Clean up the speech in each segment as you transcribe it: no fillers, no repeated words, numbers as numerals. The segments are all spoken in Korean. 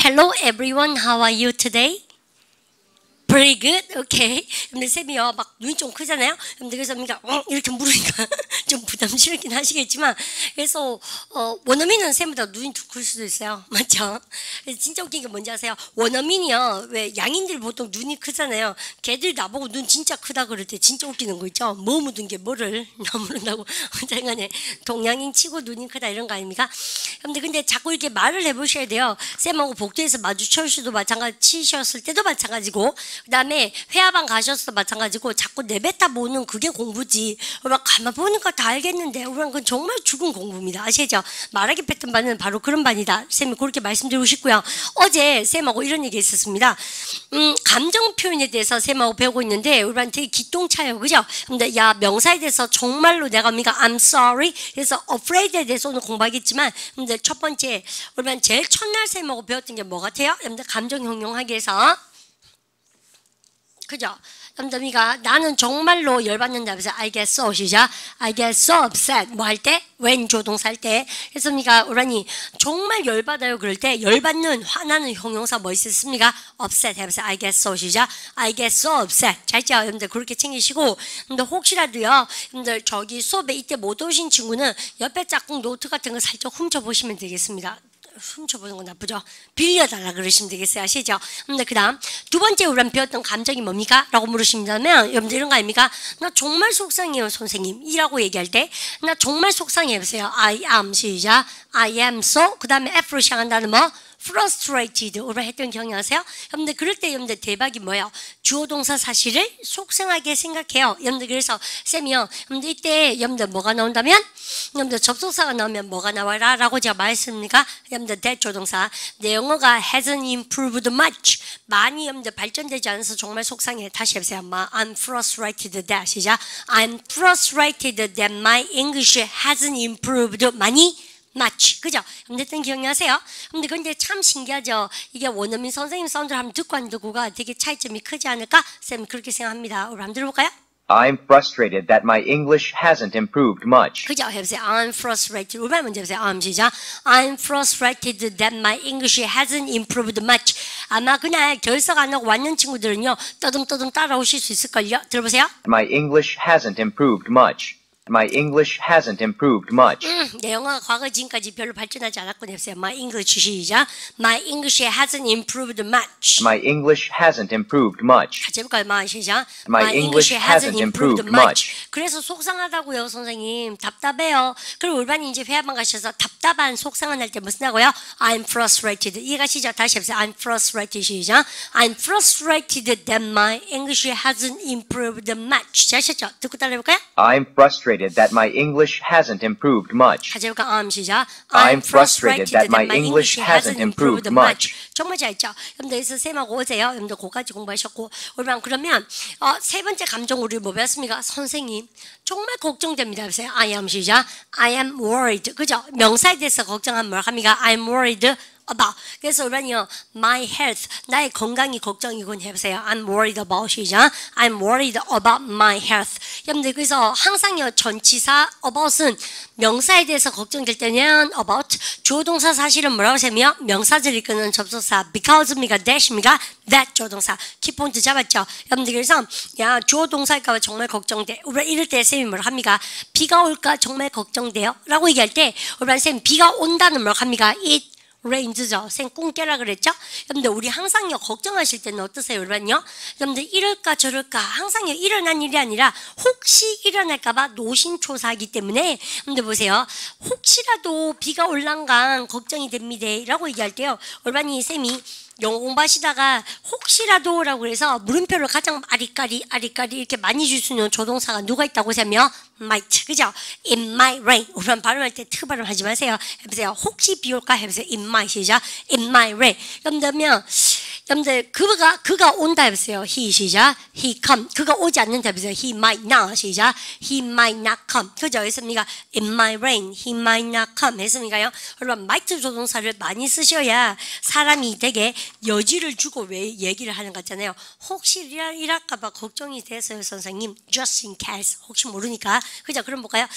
Hello everyone, how are you today? Very good, okay. 근데 쌤이요, 막 눈이 좀 크잖아요. 근데 그래서 우리가 이렇게 물으니까 좀 부담스럽긴 하시겠지만, 그래서 원어민은 쌤보다 눈이 더 클 수도 있어요, 맞죠? 그래서 진짜 웃긴 게 뭔지 아세요? 원어민이요, 왜 양인들 보통 눈이 크잖아요. 걔들 나보고 눈 진짜 크다 그럴 때 진짜 웃기는 거 있죠? 뭐 묻은 게 뭐를 나 모른다고 어쨌간에 동양인 치고 눈이 크다 이런 거 아닙니까? 근데 자꾸 이렇게 말을 해보셔야 돼요. 쌤하고 복도에서 마주쳤을 마찬가지셨을 때도 마찬가지고. 그 다음에 회화방 가셨어도 마찬가지고 자꾸 내뱉다 보는 그게 공부지. 우리가 가만 보니까 다 알겠는데 우리는 그건 정말 죽은 공부입니다. 아시죠? 말하기 패턴반은 바로 그런 반이다. 쌤이 그렇게 말씀드리고 싶고요. 어제 쌤하고 이런 얘기 있었습니다. 감정 표현에 대해서 쌤하고 배우고 있는데 우리는 되게 기똥차요. 그죠? 근데 야 명사에 대해서 정말로 내가 우리가 I'm sorry 그래서 afraid에 대해서 오늘 공부하겠지만 근데 첫 번째 우리는 제일 첫날 쌤하고 배웠던 게 뭐 같아요? 여러분들 감정 형용하기 위해서 그죠? 여러분들이가 나는 정말로 열받는다. 그래서 I get so 시작. I get so upset. 뭐 할 때? when 조동사 할 때. 그래서 우리가 정말 열받아요. 그럴 때 열받는 화나는 형용사 뭐 있었습니까? upset 해서 I get so 시작. I get so upset. 잘죠? 여러분들 그렇게 챙기시고 근데 혹시라도요. 여러분들 저기 수업에 이때 못 오신 친구는 옆에 짝꿍 노트 같은 거 살짝 훔쳐보시면 되겠습니다. 훔쳐보는 건 나쁘죠? 빌려달라 그러시면 되겠어요. 아시죠? 근데 그 다음 두 번째 우리가 배웠던 감정이 뭡니까? 라고 물으신다면 여러분들 이런 거 아닙니까? 나 정말 속상해요 선생님 이라고 얘기할 때 나 정말 속상해요. 보세요. I am 시작. I am so 그 다음에 F로 시작한다는 뭐? frustrated 오늘 했던 기억나세요? 여러분들 그럴 때 여러분들 대박이 뭐예요? 주어 동사 사실을 속상하게 생각해요. 여러분들 그래서 쌤이요. 여러분들 이때 여러분들 뭐가 나온다면 여러분들 접속사가 나오면 뭐가 나와라 라고 제가 말했습니까? 여러분들 대조동사 내 영어가 hasn't improved much 많이 여러분들 발전되지 않아서 정말 속상해. 다시 해보세요. I'm frustrated that 시작. I'm frustrated that my English hasn't improved 많이 much. 그죠? 여러분들 기억나세요? 근데 참 신기하죠? 이게 원어민 선생님 사운드를 한번 듣고 안 듣고가 되게 차이점이 크지 않을까? 쌤 그렇게 생각합니다. 우리 한번 들어볼까요? I'm frustrated that my English hasn't improved much. 그죠? 해보세요. I'm frustrated. 우리 말 먼저 해보세요. 시작. I'm frustrated that my English hasn't improved much. 아마 그날 결석 안 하고 왔는 친구들은요. 떠듬떠듬 따라오실 수 있을걸요? 들어보세요. My English hasn't improved much. My English hasn't improved much. 내 영어가 과거 지금까지 별로 발전하지 않았군 해보세요. My English 시작. My English hasn't improved much. My English hasn't improved much. 같이 해볼까요? 시작. My English hasn't improved much. 그래서 속상하다고요, 선생님. 답답해요. 그리고 울반이 이제 회화방 가셔서 답답한 속상한 할 때 뭐 쓴다고요? I'm frustrated. 이해가시죠? 다시 해보세요. I'm frustrated 시작. I'm frustrated that my English hasn't improved much. 잘하셨죠? 듣고 따라해볼까요? I'm frustrated that my English hasn't improved much. 같이 해볼까? 시작. I'm frustrated that my English hasn't improved much. 정말 잘했죠? 여러분들 그래서 쌤하고 오세요. 여러분들 그거까지 공부하셨고 그러면 세 번째 감정 우리 뭐 배웠습니까? 선생님 정말 걱정됩니다. 보세요. I am 시작. I am worried. 그죠? 명사에 대해서 걱정하면 뭘 합니까? I'm worried about. 그래서 우리는요, my health, 나의 건강이 걱정이군 해보세요. I'm worried about 시작. I'm worried about my health. 여러분들 그래서 항상요, 전치사 about은 명사에 대해서 걱정될 때는 about, 주어동사 사실은 뭐라고 하세요? 명사절 이끄는 접속사 because입니까? that입니까? that 조동사. 키포인트 잡았죠? 여러분들 그래서 야 주어동사일까 정말 걱정돼. 우리 이럴 때 쌤이 뭐라 합니까? 비가 올까 정말 걱정돼요. 라고 얘기할 때 우리 쌤 비가 온다는 뭐라 합니까? It 레인즈죠. 생 꿈깨라 그랬죠? 여러분들 우리 항상요 걱정하실 때는 어떠세요? 여러분요? 여러분들 이럴까 저럴까 항상요 일어난 일이 아니라 혹시 일어날까봐 노심초사하기 때문에 여러분들 보세요. 혹시라도 비가 올란간 걱정이 됩니다. 라고 얘기할 때요. 얼반이 쌤이 영어 공부하시다가 혹시라도라고 해서 물음표를 가장 아리까리 이렇게 많이 줄 수 있는 조동사가 누가 있다고 하면 might 그죠? It might rain. 우선 발음할 때 트 발음하지 마세요. 해보세요. 혹시 비 올까 해보세요. It might 시작. It might rain. 그러면 여러분들 그가 온다 해보세요. he 시작. he come. 그가 오지 않는다 해보세요. he might not 시작. he might not come. 그죠? 했습니까? it might rain. he might not come. 했습니까요? 여러분 might 조동사를 많이 쓰셔야 사람이 되게 여지를 주고 왜 얘기를 하는 것 같잖아요. 혹시 이럴까봐 걱정이 돼서요, 선생님. just in case. 혹시 모르니까. 그죠? 그럼 볼까요?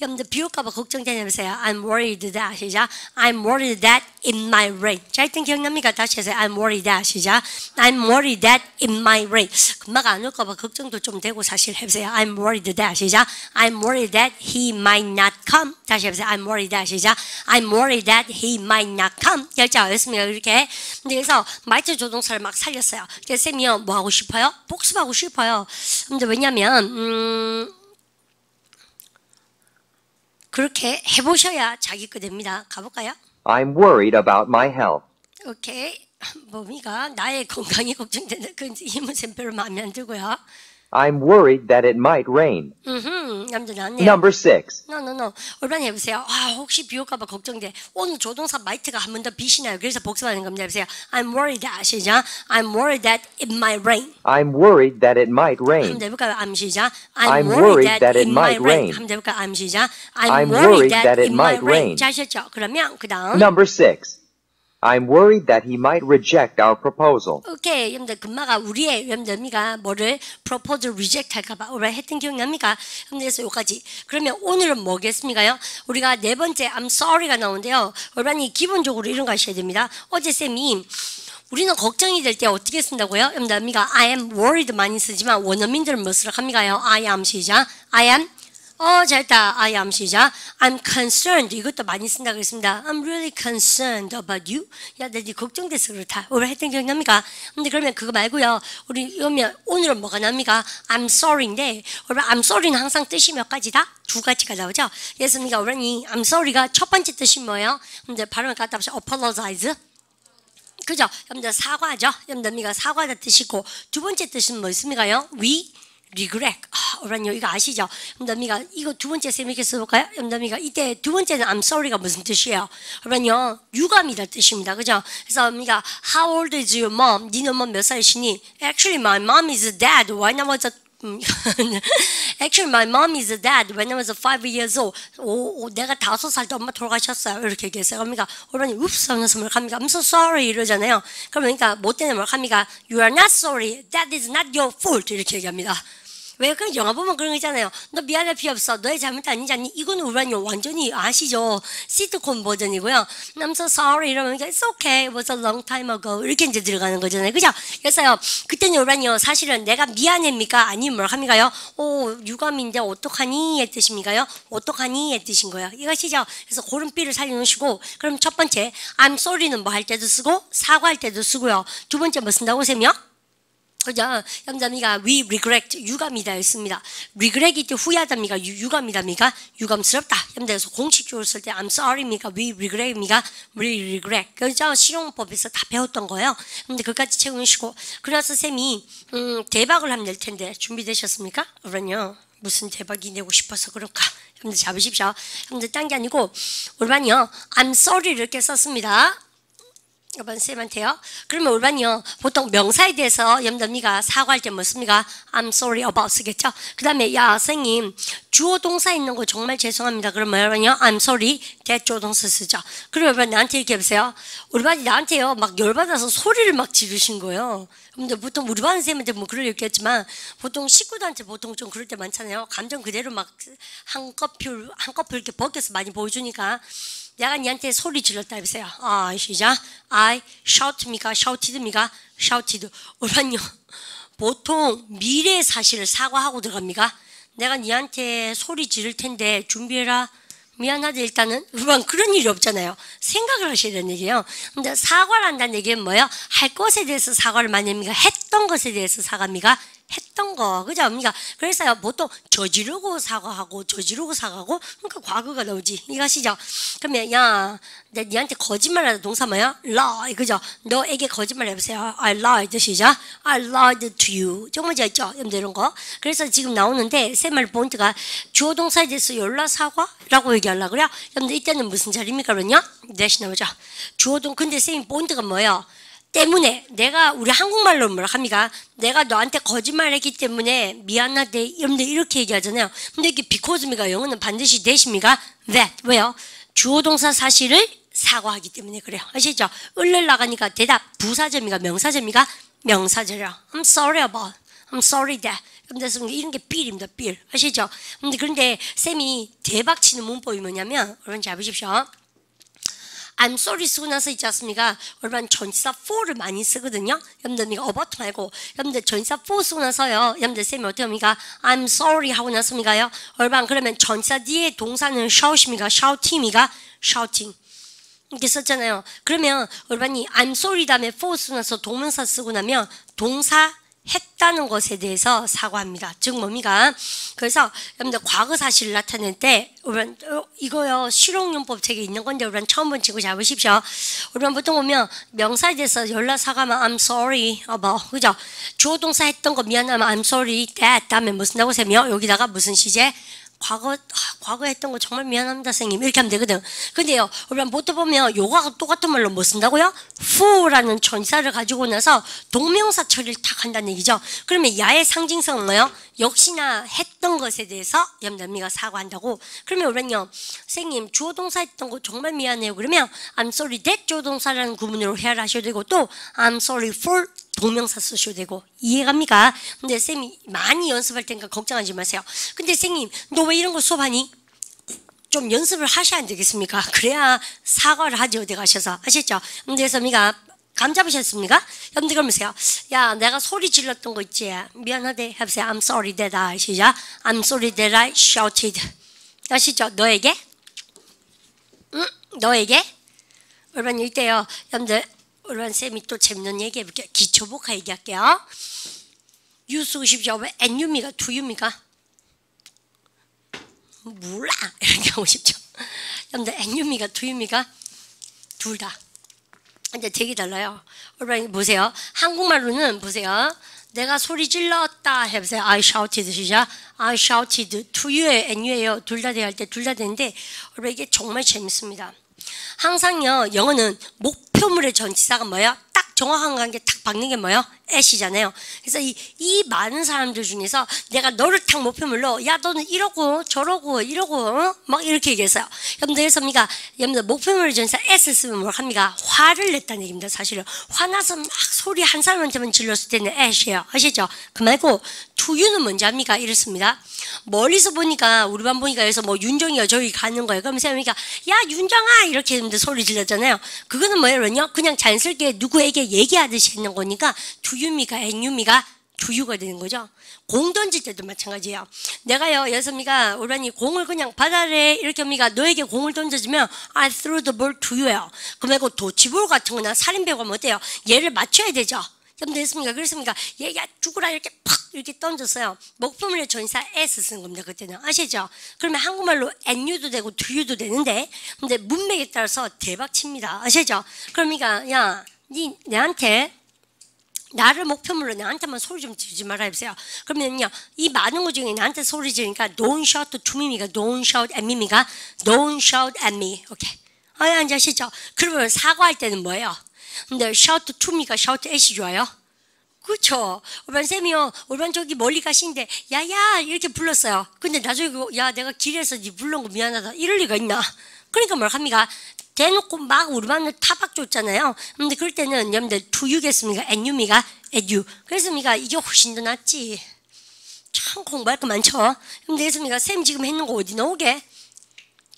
여러분들 비 올까봐 걱정되냐면서요. I'm worried that 시작. I'm worried that it might rain. 자, 일단 기억납니까? 다시 해서 I'm worried that 시작. I'm worried that it might rain. 금방 안 올까봐 걱정도 좀 되고 사실 해보세요. I'm worried that 시작. I'm worried that he might not come. 다시 해보세요. I'm worried that 시작. I'm worried that he might not come. 결자였습니다. 이렇게. 근데 그래서 might 조동사를 막 살렸어요. 그래서 쌤이요, 뭐 하고 싶어요? 복습하고 싶어요. 근데 왜냐면 그렇게 해보셔야 자기 거 됩니다. 가볼까요? I'm worried about my health. 오케이. 뭡니까? 나의 건강이 걱정된다. 그 힘은 쌤 별로 마음에 안 들고요. I'm worried that it might rain. 남자 나왔네요. Number 6. No. 얼마나 해보세요. 혹시 비 올까봐 걱정돼. 오늘 조동사 might가 한 번 더 빛이 나요. 그래서 복습하는 겁니다. 해보세요. I'm worried that 시작. I'm worried that it might rain. I'm worried that it might rain. 한번 해볼까요? I'm 시작. I'm worried that it might rain. 한번 해볼까요? I'm 시작. I'm worried that it might rain. 자, 하셨죠? 그러면 그 다음. Number 6. I'm worried that he might reject our proposal. 오케이. 여러분들 금마가 우리의 여러분들미가 뭐를 proposal reject 할까봐 오늘 했던 기억납니까? 여러분들 그래서 여기까지. 그러면 오늘은 뭐겠습니까요? 우리가 네 번째 I'm sorry가 나오는데요. 여러분이 기본적으로 이런 거 하셔야 됩니다. 어제 쌤이 우리는 걱정이 될 때 어떻게 쓴다고요? 여러분들 미가 I am worried 많이 쓰지만 원어민들은 뭐 쓰라고 합니까요? I am 시작. I am 잘했다. I am 시작. I'm concerned. 이것도 많이 쓴다고 했습니다. I'm really concerned about you. 야, 나 네 걱정돼서 그렇다. 오늘 했던 기억납니까? 근데 그러면 그거 말고요. 우리 오늘은 뭐가 납니까? I'm sorry인데, 여러분, I'm sorry는 항상 뜻이 몇 가지다? 두 가지가 나오죠? 예수님과 오라니, I'm sorry가 첫 번째 뜻이 뭐예요? 근데 발음을 갖다 보시면 apologize. 그죠? 여러분들 사과죠? 여러분들 사과다 뜻이고, 두 번째 뜻은 뭐 있습니까요? We regret. 여러분 이거 아시죠? 여러분들 이거 두 번째 쌤 이렇게 써볼까요? 여러분들 이때 두 번째는 I'm sorry가 무슨 뜻이에요? 여러분요 유감이다 뜻입니다. 그죠? 그래서 How old is your mom? 네 엄마 몇 살이시니? Actually my mom is dead when I was Actually my mom is dead when I was 5 years old. 내가 5살 때 엄마 돌아가셨어요. 이렇게 얘기했어요. 그러니까 여러분이 oops 하면서 뭘 합니까? I'm so sorry 이러잖아요. 그러니까 못 되는 뭘 합니까? You are not sorry. That is not your fault. 이렇게 얘기합니다. 왜? 그 영화 보면 그런 거 있잖아요. 너 미안할 필요 없어. 너의 잘못 아니잖니. 이거는 우리는 완전히 아시죠? 시트콤 버전이고요. I'm so sorry 이러면 It's okay. It was a long time ago. 이렇게 이제 들어가는 거잖아요. 그죠? 그래서요. 그때는 우리는요. 사실은 내가 미안합니까? 아니면 뭘 합니까요? 유감인데 어떡하니? 의 뜻입니까요? 어떡하니? 의 뜻인 거예요. 이것이죠. 그래서 그런 삐를 살려놓으시고 그럼 첫 번째 I'm sorry는 뭐 할 때도 쓰고 사과할 때도 쓰고요. 두 번째 뭐 쓴다고 쌤이요? 그죠? 여러분들 we regret 유감이다 했습니다. regret이 때 후회하답니까? 유감이답니까? 유감스럽다. 여러분들 그래서 공식적으로 쓸 때 I'm sorry입니까? we regret입니까? we regret. 그죠? 실용법에서 다 배웠던 거예요. 근데 그까지 채우시고 그래서 쌤이 대박을 하면 될 텐데 준비되셨습니까? 그러면요. 무슨 대박이 내고 싶어서 그럴까? 여러분들 잡으십시오. 여러분들 딴 게 아니고 우리반이요. I'm sorry 이렇게 썼습니다. 여러분 쌤한테요. 그러면 우리반이요. 보통 명사에 대해서 여러분들 사과할 때 뭐 씁니까? I'm sorry about 쓰겠죠. 그 다음에 야 선생님 주어 동사 있는 거 정말 죄송합니다. 그러면 여러분요. I'm sorry that 조동사 쓰죠. 그러면 여러분 나한테 이렇게 해보세요. 우리반이 나한테요. 막 열받아서 소리를 막 지르신 거예요. 근데 보통 우리 반 쌤한테 뭐 그럴 리 없겠지만 보통 식구들한테 보통 좀 그럴 때 많잖아요. 감정 그대로 막 한꺼풀 이렇게 벗겨서 많이 보여주니까 내가 니한테 소리 질렀다 해보세요. 시작. I shout입니까? shouted입니까? shouted. 우리는요. 보통 미래의 사실을 사과하고 들어갑니까? 내가 니한테 소리 지를 텐데 준비해라. 미안하다 일단은 그런 일이 없잖아요. 생각을 하셔야 되는 얘기예요. 근데 사과를 한다는 얘기는 뭐예요? 할 것에 대해서 사과를 많이 합니까? 했던 것에 대해서 사과합니까? 했던 거, 그죠? 그래서요, 보통 저지르고 사과하고, 그러니까 과거가 나오지. 이거 아시죠? 그러면, 야, 니한테 거짓말하는 동사 뭐야? lie, 그죠? 너에게 거짓말 해보세요. I lied, 시작. I lied to you. 정말 잘 있죠? 여러분들 이런 거. 그래서 지금 나오는데, 세 말 포인트가 주어 동사에 대해서 연락 사과라고 얘기하려고 그래요. 여러분들 이때는 무슨 자리입니까? 그러냐? 대신 나오죠. 근데 쌤이 포인트가 뭐예요? 때문에 내가 우리 한국말로 뭐라 합니까? 내가 너한테 거짓말했기 때문에 미안하대. 여러분들 이렇게 얘기하잖아요. 근데 이게 because입니까? 영어는 반드시 that입니까? that. 왜요? 주어 동사 사실을 사과하기 때문에 그래요. 아시죠? 을을 나가니까 대답 부사절입니까? 명사절입니까? 명사절이요. I'm sorry about. I'm sorry that. 근데 이런 게 빌입니다. 빌. 아시죠? 그런데 쌤이 대박 치는 문법이 뭐냐면 여러분 잘 보십시오. I'm sorry 쓰고 나서 있지 않습니까? 여러분 전치사 for를 많이 쓰거든요. 여러분들 이거 about 말고 여러분들 전치사 for 쓰고 나서요. 여러분들 쌤이 어떻게 합니까? I'm sorry 하고 나서입니까요? 여러분 그러면 전치사 뒤에 동사는 shout입니까? shouting입니까? shouting 이렇게 썼잖아요. 그러면 여러분이 I'm sorry 다음에 for 쓰고 나서 동명사 쓰고 나면 동사 했다는 것에 대해서 사과합니다. 즉 뭡니까? 그래서 여러분들 과거 사실을 나타낼 때 여러분 이거요 실용용법 책에 있는 건데 여러분 처음 본 친구 잘 보십시오. 여러분 보통 보면 명사에 대해서 연락 사과하면 I'm sorry about 그죠? 주어 동사 했던 거 미안하면 I'm sorry that 다음에 뭐 쓴다고 셈이요? 여기다가 무슨 시제? 과거 했던 거 정말 미안합니다, 선생님. 이렇게 하면 되거든. 근데요, 여러분, 보통 보면 요거하고 똑같은 말로 뭐 쓴다고요? who라는 전사를 가지고 나서 동명사 처리를 탁 한다는 얘기죠. 그러면 야의 상징성은 뭐예요? 역시나 했던 것에 대해서 여러분들 사과한다고. 그러면 여러분요, 선생님, 주어 동사 했던 거 정말 미안해요. 그러면 I'm sorry that 주어 동사라는 구문으로 해야 하셔도 되고 또 I'm sorry for 동명사 쓰셔도 되고 이해갑니까? 근데 쌤이 많이 연습할 테니까 걱정하지 마세요. 근데 쌤님 너 왜 이런 거 수업하니? 좀 연습을 하셔야 안 되겠습니까? 그래야 사과를 하지 어디 가셔서 아셨죠? 근데 쌤이가 감 잡으셨습니까? 여러분들 그러면서요. 야 내가 소리 질렀던 거 있지? 미안하대 해보세요. I'm sorry that I 시작. I'm sorry that I shouted. 아시죠? 너에게? 응? 너에게? 여러분 이때요. 여러분들 여러분 쌤이 또 재밌는 얘기 해볼게요. 기초복화 얘기할게요. 유 쓰고 싶죠? 왜 NU입니까? TOU입니까? 몰라 이렇게 하고 싶죠. 여러분들 NU입니까? TOU입니까? 둘 다. 근데 되게 달라요. 여러분 보세요. 한국말로는 보세요. 내가 소리 질렀다 해보세요. I shouted 시작. I shouted TOU에 NU예요. 둘 다 돼야 할 때 둘 다 되는데 여러분 이게 정말 재밌습니다. 항상요 영어는 목표물의 전치사가 뭐예요? 딱 정확한 관계 딱 박는 게 뭐예요? at이잖아요. 그래서 이 많은 사람들 중에서 내가 너를 딱 목표물로 야 너는 이러고 저러고 이러고 막 이렇게 얘기했어요. 여러분들 그래서입니까? 여러분들 목표물의 전치사 s 쓰면 뭘 합니까? 화를 냈다는 얘기입니다. 사실은 화나서 막 소리 한 사람한테만 질렀을 때는 at이에요. 아시죠? 그 말고 TOU는 뭔지 압니까? 이렇습니다. 멀리서 보니까 우리 반 보니까 여기서 뭐 윤정이가 저기 가는 거예요. 그럼 쌤이니까 야 윤정아 이렇게 했는데 소리 질렀잖아요. 그거는 뭐예요? 그냥 자연스럽게 누구에게 얘기하듯이 했는 거니까 TOU입니까? NU입니까? TOU가 되는 거죠. 공 던질 때도 마찬가지예요. 내가요 여섯미가 우리 공을 그냥 바다에 이렇게 합니까? 너에게 공을 던져주면 I threw the ball to you예요. 그 말고 도치볼 같은 거나 살인배우 하면 어때요? 얘를 맞춰야 되죠. 됐습니까? 그렇습니까? 얘가 죽으라 이렇게 팍 이렇게 던졌어요. 목표물의 전사 S 쓰는 겁니다. 그때는 아시죠? 그러면 한국말로 NU도 되고 TOU도 되는데 근데 문맥에 따라서 대박 칩니다. 아시죠? 그러니까 야, 니 내한테 나를 목표물로 나한테만 소리 좀 지르지 말아 해보세요. 그러면요 이 많은 것 중에 나한테 소리 지르니까 don't shout to me입니까? don't shout at me입니까? don't shout at me. 오케이. 앉으시죠? 그러면 사과할 때는 뭐예요? 근데 shout to입니까? shout at이 좋아요? 그렇죠. 우리 쌤이요. 우리 저기 멀리 가시는데 야야 이렇게 불렀어요. 근데 나중에 야 내가 길에서 니 불른 거 미안하다 이럴 리가 있나? 그러니까 뭘 합니까? 대놓고 막 우리 반을 타박 줬잖아요. 근데 그럴 때는 여러분들 TOU겠습니까? NU입니까? NU. 그랬습니까? 이게 훨씬 더 낫지. 참 공부할 거 많죠. 근데 그랬습니까? 쌤 지금 했는 거 어디 나오게?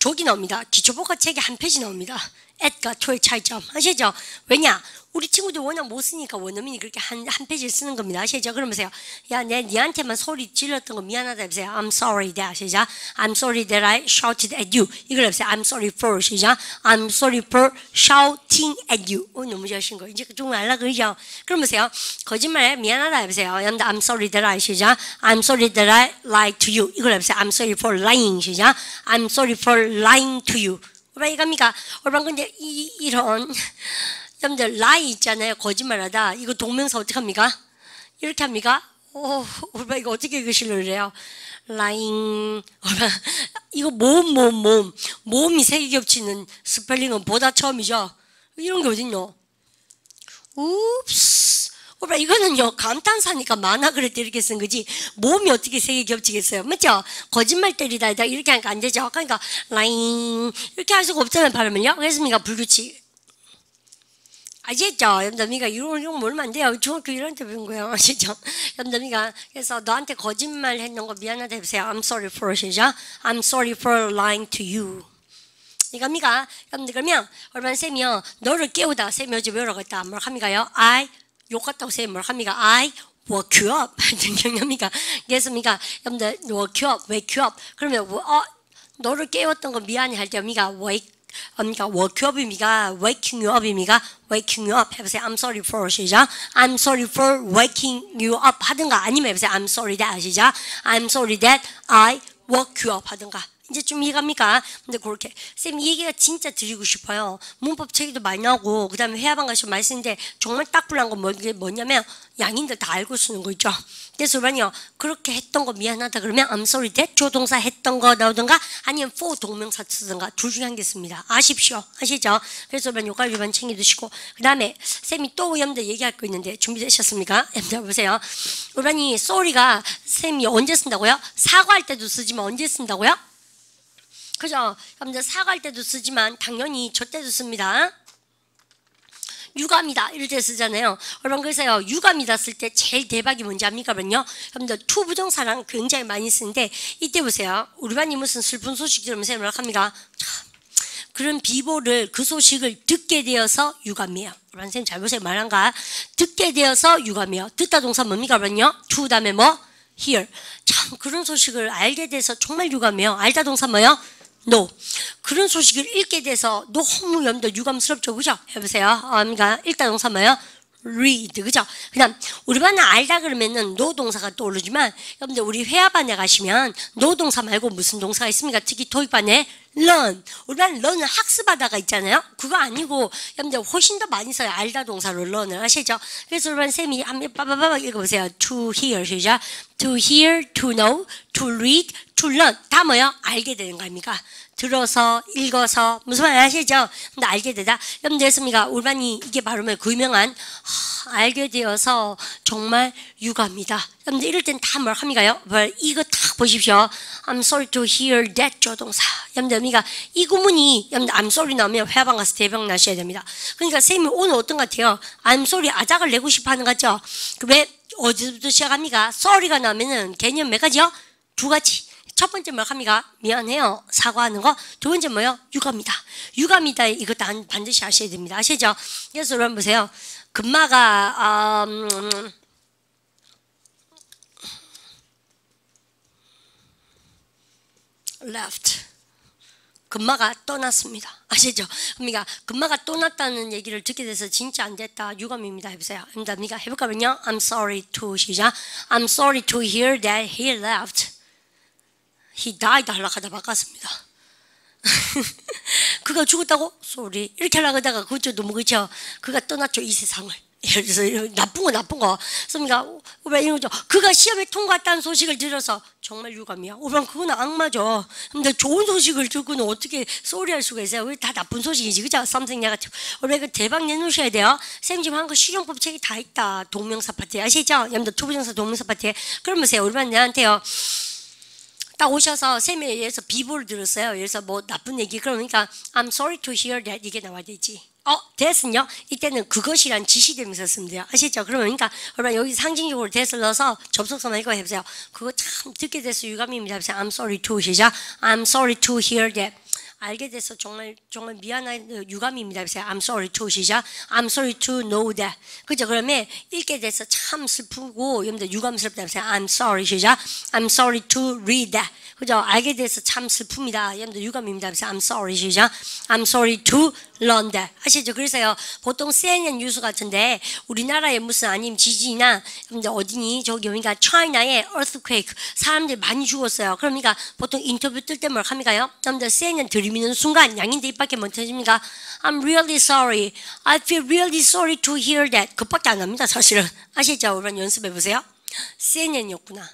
저기 나옵니다. 기초복화 책에 한 페이지 나옵니다. at과 to의 차이점 아시죠? 왜냐? 우리 친구들 워낙 못 쓰니까 원어민이 그렇게 한 페이지를 쓰는 겁니다. 아시죠? 그러면서요. 야, 니한테만 소리 질렀던 거 미안하다 해보세요. I'm sorry that 시작. I'm sorry that I shouted at you. 이걸 해보세요. I'm sorry for 시작. I'm sorry for shouting at you. 너무 잘하신 거. 이제 좀 알라 그러죠? 그러면서요. 거짓말해 미안하다 해보세요. I'm sorry that I 시작. I'm sorry that I lied to you. 이걸 해보세요. I'm sorry for lying 시작. I'm sorry for lying to you. 왜 이겁니까? 여러분 근데 이런 여러분들 lie 있잖아요. 거짓말하다. 이거 동명사 어떻게 합니까? 이렇게 합니까? 여러분 이거 어떻게 읽으시려고 그래요? lying 이거 모음이 세 개 겹치는 스펠링은 보다 처음이죠. 이런 게 어딨노? 웁스. 오빠 이거는요 감탄사니까 만화 그럴 때 이렇게 쓴 거지 몸이 어떻게 세 개 겹치겠어요. 맞죠? 거짓말 때리다 이렇게 하니까 안 되죠. 그러니까 라잉 이렇게 할 수가 없잖아요. 발음을요. 그래서 불규칙. 아시겠죠? 염담이가 이런 모르면 안 돼요. 중학교 1학년 때 배운 거예요. 아시죠? 염담이가 그래서 너한테 거짓말 했는 거 미안하다 해보세요. I'm sorry for 시죠. I'm sorry for lying to you. 이겁니까? 그러면 얼마나 쌤이요 너를 깨우다 쌤이 어제 뭐라고 했다. 뭘 합니까요? I 욕 같다고 쌤이 뭘 합니까? I woke you up. 경험이가 그래서니까 여러분들 woke you up, wake you up. 그러면 너를 깨웠던 거 미안해 할 때 어미가 wake woke you up입니까? waking you up입니까? waking you up 해보세요. I'm sorry for 시작. I'm sorry for waking you up 하든가 아니면 해보세요. I'm sorry that 시작. I'm sorry that I woke you up 하든가. 이제 좀 이해갑니까? 근데 그렇게 쌤 이 얘기가 진짜 드리고 싶어요. 문법 책에도 많이 나오고 그 다음에 회화방 가시면 많이 쓰는데 정말 딱 불난 건 뭐냐면 양인들 다 알고 쓰는 거 있죠. 그래서 그러면요 그렇게 했던 거 미안하다 그러면 I'm sorry that 조동사 했던 거 나오든가 아니면 for 동명사 쓰든가 둘 중에 한 개 씁니다. 아십시오. 아시죠? 그래서 그러면 요가 일반 챙겨두시고 그 다음에 쌤이 또 여러분들 얘기할 거 있는데 준비되셨습니까? 여러분들 보세요. 우리이 sorry가 쌤이 언제 쓴다고요? 사과할 때도 쓰지만 언제 쓴다고요? 그죠? 여러분들 사과할 때도 쓰지만 당연히 저 때도 씁니다. 유감이다 이럴 때 쓰잖아요. 여러분 그래서요 유감이다 쓸 때 제일 대박이 뭔지 압니까? 그럼요. 여러분들 to 부정사랑 굉장히 많이 쓰는데 이때 보세요. 우리 반이 무슨 슬픈 소식 들으면서 뭐라 합니까? 그런 비보를 그 소식을 듣게 되어서 유감이에요. 여러분 선생님 잘 보세요. 말한가? 듣게 되어서 유감이에요. 듣다 동사 뭡니까? 그럼요. to 다음에 뭐? hear. 참 그런 소식을 알게 돼서 정말 유감이에요. 알다 동사 뭐요? no. 그런 소식을 읽게 돼서 너무 여러분들 유감스럽죠. 그죠? 해보세요. 그러니까 읽다 동사 뭐예요? read. 그죠? 그 다음 우리 반은 알다 그러면은 no 동사가 떠오르지만 여러분들 우리 회화반에 가시면 no 동사 말고 무슨 동사가 있습니까? 특히 토익반에 learn. 우리 반은 learn은 학습하다가 있잖아요. 그거 아니고 여러분들 훨씬 더 많이 써요. 알다 동사로 learn을 아시죠? 그래서 우리 반 쌤이 한번 빠바바바 읽어보세요. to hear 시작. to hear, to know, to read, to learn. 다 뭐요? 알게 되는 거 아닙니까? 들어서 읽어서 무슨 말 아시죠? 근데 알게 되다. 여러분들 했습니까? 울반이 이게 바로 그 유명한 알게 되어서 정말 유감이다. 여러분들 이럴 땐 다 뭘 합니까요? 이거 딱 보십시오. I'm sorry to hear that 조동사. 여러분들 이 구문이 여러분들 I'm sorry 나오면 회화방 가서 대박 나셔야 됩니다. 그러니까 쌤이 오늘 어떤 것 같아요? I'm sorry 아작을 내고 싶어 하는 것 같죠? 왜 어디부터 시작합니까? sorry가 나오면은 개념 몇 가지요? 두 가지. 첫 번째 뭐 합니까? 미안해요. 사과하는 거. 두 번째 뭐요? 유감이다. 유감이다. 이거 반드시 아셔야 됩니다. 아시죠? 그래서 여러분 보세요. 금마가 left. 금마가 떠났습니다. 아시죠? 그러니까 금마가 떠났다는 얘기를 듣게 돼서 진짜 안 됐다. 유감입니다. 해보세요. 그러니까 해볼까요? I'm sorry to 시작. I'm sorry to hear that he left. He died 하려고 하다 바꿨습니다. 그가 죽었다고? sorry. 이렇게 하려고 하다가 그것도 너무 그렇죠. 그가 떠났죠. 이 세상을. 예를 들어서 나쁜 거. 그러니까 우리가 이런 거죠. 그가 시험에 통과했다는 소식을 들어서 정말 유감이야. 우리가 그건 악마죠. 근데 좋은 소식을 듣고는 어떻게 sorry 할 수가 있어요? 왜 다 나쁜 소식이지. 그죠? something negative. 우리가 대박 내놓으셔야 돼요. 쌤 지금 한 거 실용법 책이 다 있다. 동명사 파트에. 아시죠? 여러분들 투부정사 동명사 파트에. 그러면서요. 우리가 내한테요. 딱 오셔서 쌤에 의해서 비보를 들었어요. 그래서 뭐 나쁜 얘기 그러니까 I'm sorry to hear that 이게 나와야 되지. 됐은요. 이때는 그것이란 지시되면서 쓰면 돼요. 아시죠? 그러니까 여러분 여기 상징적으로 that을 넣어서 접속사만 읽어 해보세요. 그거 참 듣게 돼서 유감입니다. I'm sorry to 시작. I'm sorry to hear that. 알게 돼서 정말 미안한 유감입니다. I'm sorry to 시작. I'm sorry to know that. 그죠? 그러면 읽게 돼서 참 슬프고 여러분들 유감스럽다. I'm sorry 시작. I'm sorry to read that. 그죠? 알게 돼서 참 슬픕니다. 여러분들 유감입니다. I'm sorry 시작. I'm sorry to learn that. 아시죠? 그래서요 보통 CNN 뉴스 같은데 우리나라에 무슨 아니면 지진이나 여러분들 어디니 저기 그러니까 차이나의 earthquake 사람들이 많이 죽었어요. 그러니까 보통 인터뷰 뜰 때 뭘 합니까요? 여러분들 CNN 들이미는 순간 양인들 입 밖에 못 터집니까? I'm really sorry. I feel really sorry to hear that. 그밖에 안 합니다. 사실은. 아시죠? 여러분 연습해 보세요. CNN이었구나.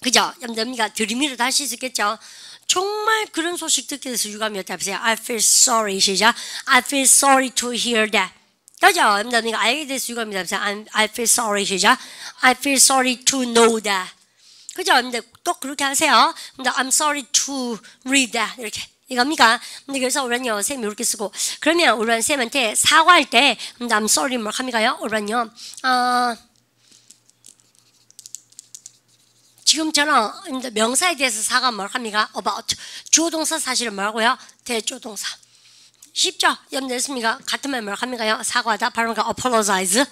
그죠? 여러분들 들이미를 다시 있겠죠? 정말 그런 소식 듣게 돼서 유감이었다. 보세요. I feel sorry 시작. I feel sorry to hear that. 그죠? 여러분, 알게 돼서 유감이다. I feel sorry. 시작. I feel sorry to know that. 그죠? 근데 또 그렇게 하세요. 근데 I'm sorry to read that. 이렇게. 이겁니까? 근데 그래서 우리는요, 쌤이 이렇게 쓰고. 그러면 우리는 쌤한테 사과할 때, I'm sorry 뭐 합니까요? 우리는요, 지금처럼 명사에 대해서 사과 뭘 합니까? about. 주어동사 사실은 뭐라고요? 대조동사. 쉽죠? 염려했습니까? 같은 말 뭘 합니까요? 사과하다. 발음가 apologize.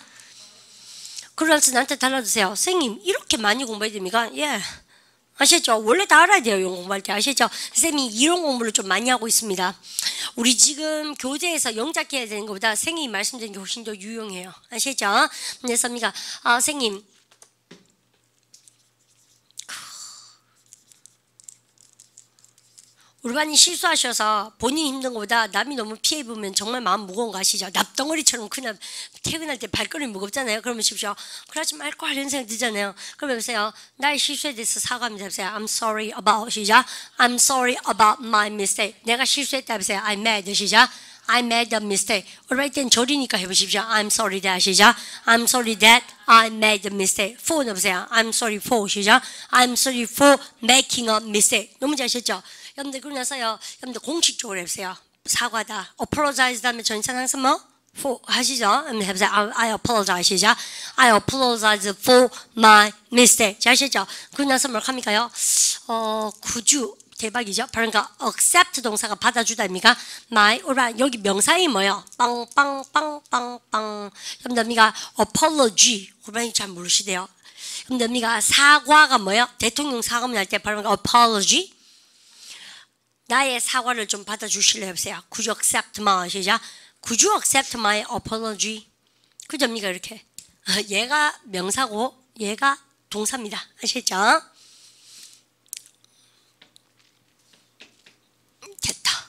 그래서 나한테 달라주세요. 선생님 이렇게 많이 공부해야 됩니까? 예. 아시죠? 원래 다 알아야 돼요. 이런 공부할 때. 아시죠? 선생님이 이런 공부를 좀 많이 하고 있습니다. 우리 지금 교재에서 영작해야 되는 것보다 선생님이 말씀드린 게 훨씬 더 유용해요. 아시죠? 그래서 선생님이 선생님 우리 반이 실수하셔서 본인이 힘든 것보다 남이 너무 피해 보면 정말 마음 무거운 거 아시죠? 납덩어리처럼 그냥 퇴근할 때 발걸음이 무겁잖아요. 그러면 쉽죠. 그러지 말걸 이런 생각 들잖아요. 그러면 보세요. 나의 실수에 대해서 사과합니다. 보세요. I'm sorry about 시작. I'm sorry about my mistake. 내가 실수했다 보세요. I'm mad 시작. I made a mistake. 그럴 땐 절이니까 해보십시오. I'm sorry that 시작. I'm sorry that I made a mistake. for 넣으세요. I'm sorry for 시작. I'm sorry for making a mistake. 너무 잘 하셨죠? 여러분들 그러고 나서요. 여러분들 공식적으로 해보세요. 사과다. apologize 다음에 전치사 항상 뭐? for 하시죠? 해보세요. I apologize 시작. I apologize for my mistake. 잘 하셨죠? 그러고 나서 뭘 합니까요? 구주. 대박이죠? 그러니까 accept 동사가 받아주다입니까? my, 여기 명사이 뭐요? 빵빵빵빵빵. 여러분들 apology. 그러니 잘 모르시대요. 여러분들 사과가 뭐요? 대통령 사과문 할 때 발음가 apology. 나의 사과를 좀 받아주실래요? 해보세요. Could you accept my 시작. Could you accept my apology? 그접니까 이렇게. 얘가 명사고 얘가 동사입니다. 아시죠? 됐다.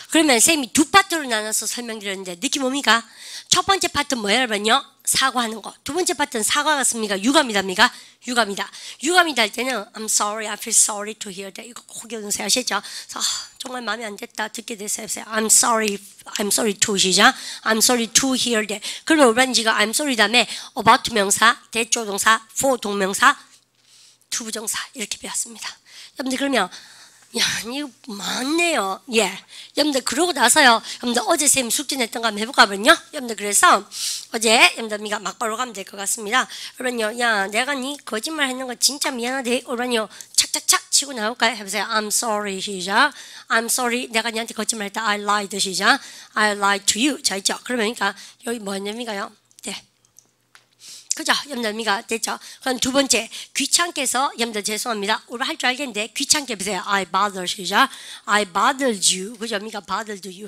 그러면 쌤이 두 파트로 나눠서 설명드렸는데 느낌 뭡니까? 첫 번째 파트는 뭐예요, 여러분요? 사과하는 거. 두 번째 파트는 사과 같습니까? 유감이답니까? 유감이다. 유감이다 할 때는 I'm sorry, I feel sorry to hear that. 이거 호기동사 아시죠? 정말 마음에 안 됐다. 듣게 됐어요. I'm sorry to 시작. I'm sorry to hear that. 그러면 우리는 지금 I'm sorry 다음에 about 명사, 대조동사, for 동명사, to 부정사 이렇게 배웠습니다. 여러분들 그러면 야, 이거 많네요. 예. 여러분들, 그러고 나서요. 여러분들, 어제 쌤 숙제 냈던 거 한번 해볼까 하면요. 여러분들, 그래서 어제, 여러분들, 막바로 가면 될 것 같습니다. 그러면요, 야, 내가 니 거짓말 했는 거 진짜 미안하대. 그러면요, 착착착 치고 나올까요? 해보세요. I'm sorry, 시작. I'm sorry. 내가 니한테 거짓말 했다. I lied, 시작. I lied to you. 자, 있죠. 그러니까, 여기 뭐였냐면요. 네. 그죠? 여러분들 됐죠? 그럼 두 번째 귀찮게 해서 여러분들 죄송합니다. 우리 할 줄 알겠는데 귀찮게 보세요. I bothered 시작. I bothered you. 그죠? 여러분들 bothered you.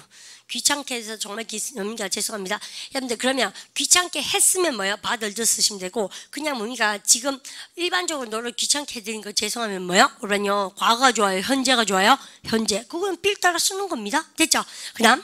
귀찮게 해서 정말 여러분들 죄송합니다. 여러분들 그러면 귀찮게 했으면 뭐예요? bothered 쓰시면 되고 그냥 뭡니까? 지금 일반적으로 너를 귀찮게 해드린 거 죄송하면 뭐예요? 그러면요 과거가 좋아요? 현재가 좋아요? 현재. 그건 빌 따라 쓰는 겁니다. 됐죠? 그 다음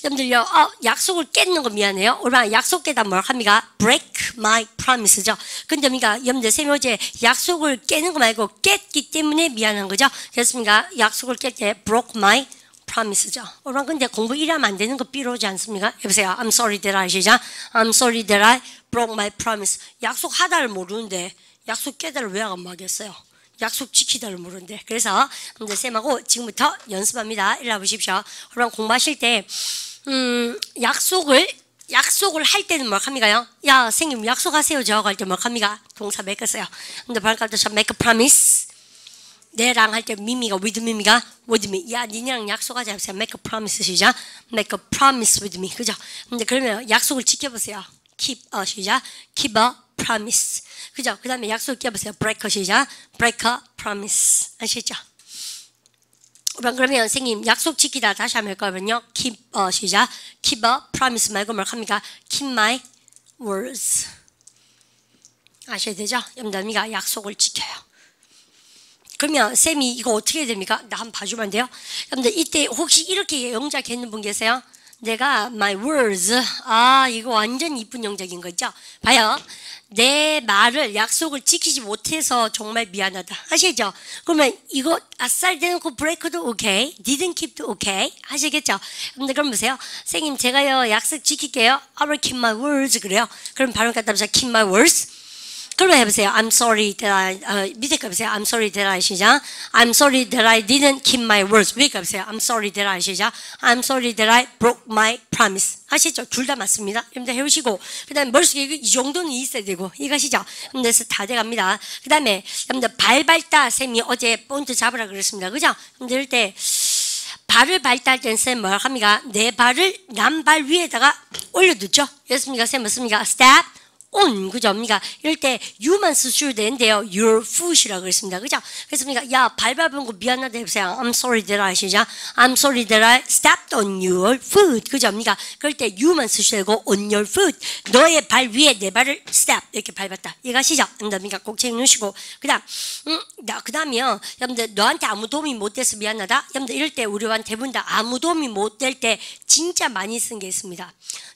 여러분들요 약속을 깼는 거 미안해요. 우리가 약속 깨다 뭘 합니까? break my promise죠. 근데 여러분들 쌤이 어제 약속을 깨는 거 말고 깼기 때문에 미안한 거죠. 그렇습니까? 약속을 깰 때 broke my promise죠. 우리가 근데 공부 일하면 안 되는 거 삐로지 않습니까? 여보세요. I'm sorry that I 시작. I'm sorry that I broke my promise. 약속하다를 모르는데 약속 깨다를 왜 안 하겠어요? 약속 지키다를 모르는데. 그래서 쌤하고 지금부터 연습합니다. 일로 보십시오. 그럼 공부하실 때 약속을 할 때는 뭐 합니까요? 야, 선생님 약속하세요. 저하고 할 때 뭐 합니까? 동사 make 써요. 근데 발음할 때 make a promise. 내랑 할 때 미미가 with me입니까? with me. 야, 니네랑 약속하자. make a promise 시작. make a promise with me. 그죠? 근데 그러면 약속을 지켜보세요. keep a 시작. keep a promise. 그죠? 그 다음에 약속을 깨보세요. break a 시작. break a promise. 아시죠? 그러면 선생님 약속 지키다 다시 한번 할거든요. keep 시작. keep a promise 말고 뭘 합니까? keep my words. 아셔야 되죠? 여러분들 약속을 지켜요. 그러면 쌤이 이거 어떻게 해야 됩니까? 나 한번 봐주면 안 돼요? 여러분들 이때 혹시 이렇게 영작했는 분 계세요? 내가 my words. 이거 완전 이쁜 영적인 거죠. 봐요. 내 말을 약속을 지키지 못해서 정말 미안하다. 아시겠죠? 그러면 이거 아싸리 대놓고 브레이크도 오케이, didn't keep도 오케이. 하시겠죠? 근데 그럼 보세요. 선생님 제가요 약속 지킬게요. I will keep my words 그래요. 그럼 발음 갖다 보세요. keep my words. 그러면 해보세요. I'm sorry that I 밑에 거 보세요. I'm sorry that I 시작. I'm sorry that I didn't keep my words. 위에 거 보세요. I'm sorry that I 시작. I'm sorry that I broke my promise. 아시죠? 둘 다 맞습니다. 여러분들 해오시고 그 다음에 머릿속에 이 정도는 있어야 되고 이거 아시죠? 그래서 다 돼갑니다. 그 다음에 여러분들 발발다 쌤이 어제 본트 잡으라 그랬습니다. 그죠? 여러분들 이럴 때 발을 발달할 때는 쌤 뭐라 합니까? 내 발을 남 발 위에다가 올려두죠. 그렇습니까? 쌤 맞습니까? step on, 그죠? 그러니까 이럴 때 you만 쓰셔도 되는데요. your foot이라고 그랬습니다. 그죠? 그래서 그러니까 야, 발 밟은 거 미안하다 해보세요. I'm sorry that I 시작. I'm sorry that I stepped on your foot. 그죠? 그러니까 그럴 때 you만 쓰셔도 되고 on your foot. 너의 발 위에 내 발을 step 이렇게 밟았다. 이해가시죠? 그러니까 꼭 챙겨주시고 그 다음이요. 여러분들 너한테 아무 도움이 못 돼서 미안하다. 여러분들 이럴 때 우리와 대부분 다 아무 도움이 못 될 때 진짜 많이 쓴 게 있습니다.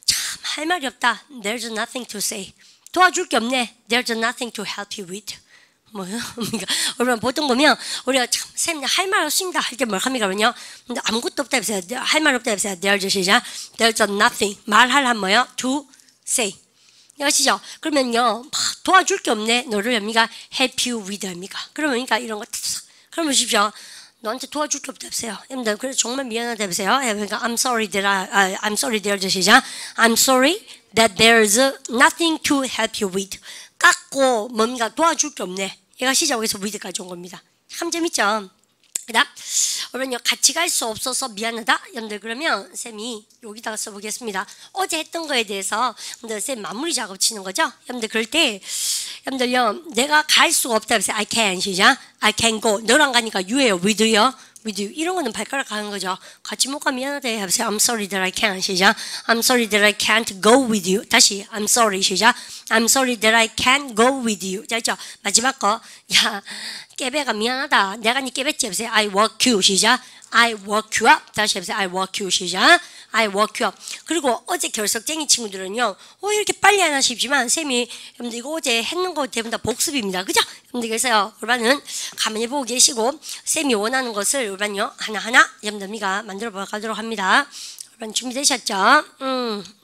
참 할 말이 없다. There's nothing to say. 도와줄 게 없네. There's nothing to help you with. 뭐요? 그러니까 여러분 보통 보면 우리가 참 쌤 할 말 없습니다 할 때 뭘 합니까? 그러면요. 근데 아무것도 없다 해보세요. 할 말 없다 해보세요. There's 시작. There's nothing. 말할 뭐요? To say. 아시죠? 그러면요. 도와줄 게 없네. 너를 합니까? Help you with 합니까? 그러니까 이런 거 그러면 보십시오. 너한테 도와줄 게 없다 해보세요. 여러분들 그래서 정말 미안하다 해보세요. 그러니까 I'm sorry that I'm sorry there's 시작. I'm sorry that there's nothing to help you with. 깎고 뭔가 도와줄 게 없네. 얘가 시작해서 with까지 온 겁니다. 참 재밌죠? 그다음 여러분 같이 갈 수 없어서 미안하다. 여러분들 그러면 쌤이 여기다가 써보겠습니다. 어제 했던 거에 대해서 여러분들 쌤 마무리 작업 치는 거죠. 여러분들 그럴 때 여러분들요 내가 갈 수가 없다 해서 I can 시작. I can go. 너랑 가니까 you예요. with you. with you. 이런 거는 발가락 가는 거죠. 같이 못 가 미안하다 해보세요. I'm sorry that I can't 시작. I'm sorry that I can't go with you. 다시 I'm sorry 시작. I'm sorry that I can't go with you. 자 있죠. 마지막 거. 야 깨배가 미안하다. 내가 니 깨bes지 해보세요. I walk you 시작. I walk you up. 다시 해보세요. I walk you 시작. I walk you up. 그리고 어제 결석쟁이 친구들은요. 이렇게 빨리 안 하시지만 쌤이 여러분들 이거 어제 했는 거 대부분 다 복습입니다. 그죠? 여러분들 그래서 여러분은 가만히 보고 계시고 쌤이 원하는 것을 여러분요 하나하나 여러분들이가 만들어 보도록 합니다. 여러분 준비되셨죠?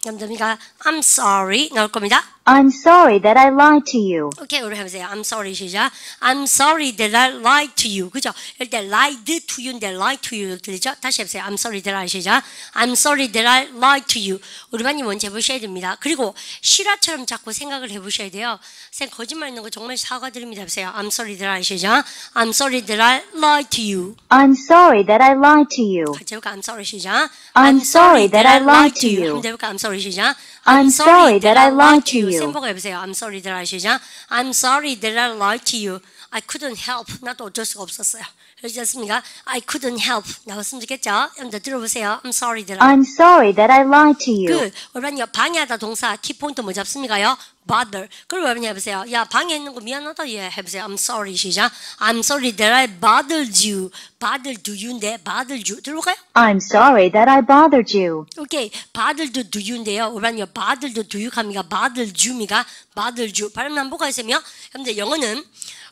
여러분들이가 I'm sorry 나올 겁니다. I'm sorry that I lied to you. 오케이, 우리 해보세요. I'm sorry 시작. I'm sorry that I lied to you. 그죠? 이럴 때 lied to you인데 lie to you 들리죠? 다시 해보세요. I'm sorry that I 시작. I'm sorry that I lied to you. 우리 반이 먼저 해보셔야 됩니다. 그리고 실화처럼 자꾸 생각을 해보셔야 돼요. 쌤 거짓말 있는 거 정말 사과드립니다. 해보세요. I'm sorry that I 시작. I'm sorry that I lied to you. I'm sorry that I lied to you. 같이 해볼까? I'm sorry 시작. I'm sorry that I lied to you. 한번 해볼까? I'm sorry 시작. I'm sorry that I lied to you. 쌤보고 해보세요. I'm sorry that I 시작. I'm sorry that I lied to you. I couldn't help. 나도 어쩔 수가 없었어요. 그렇습니까? I couldn't help. 나왔으면 좋겠죠? 여러분들 들어보세요. I'm sorry that I'm sorry that I lied to you. 여러분 방해하다 동사 키포인트 뭐 잡습니까요? bother. 그럼 여러분 해보세요. 야 방해했는 거 미안하다 얘 해보세요. I'm sorry 시작. I'm sorry that I bothered you. bothered you인데 bothered you 들어볼까요? I'm sorry that I bothered you. 오케이. bothered you인데요. 여러분 bothered you 합니까? bothered you입니까? bothered you. 발음 한번 보고 있으면 여러분들 영어는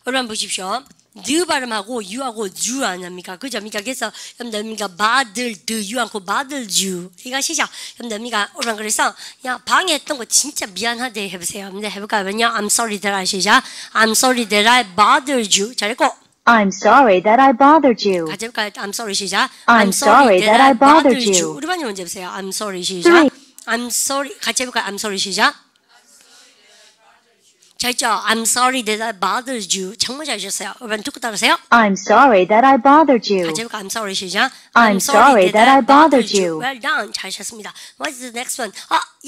여러분 보십시오. 드 발음하고 you하고 you 안 합니까? 그죠? 그래서 여러분들 bothered you 않고 bothered you. 이거 시작. 여러분들 여러분 그래서 야 방해했던 거 진짜 미안하대 해보세요. 여러분들 해볼까요? I'm sorry that I 시작. I'm sorry that I bothered you. 잘했고. I'm sorry that I bothered you. 같이 해볼까요? I'm sorry 시작. I'm sorry that I bothered you. 우리 반이 먼저 해보세요. I'm sorry 시작. I'm sorry 같이 해볼까요? I'm sorry 시작. 잘했죠? I'm sorry that I bothered you. 정말 잘하셨어요. 여러분 듣고 따라하세요. I'm sorry that I bothered you. 같이 해볼까? I'm sorry 시작. I'm sorry that I bothered you. Well done. 잘하셨습니다. What's the next one?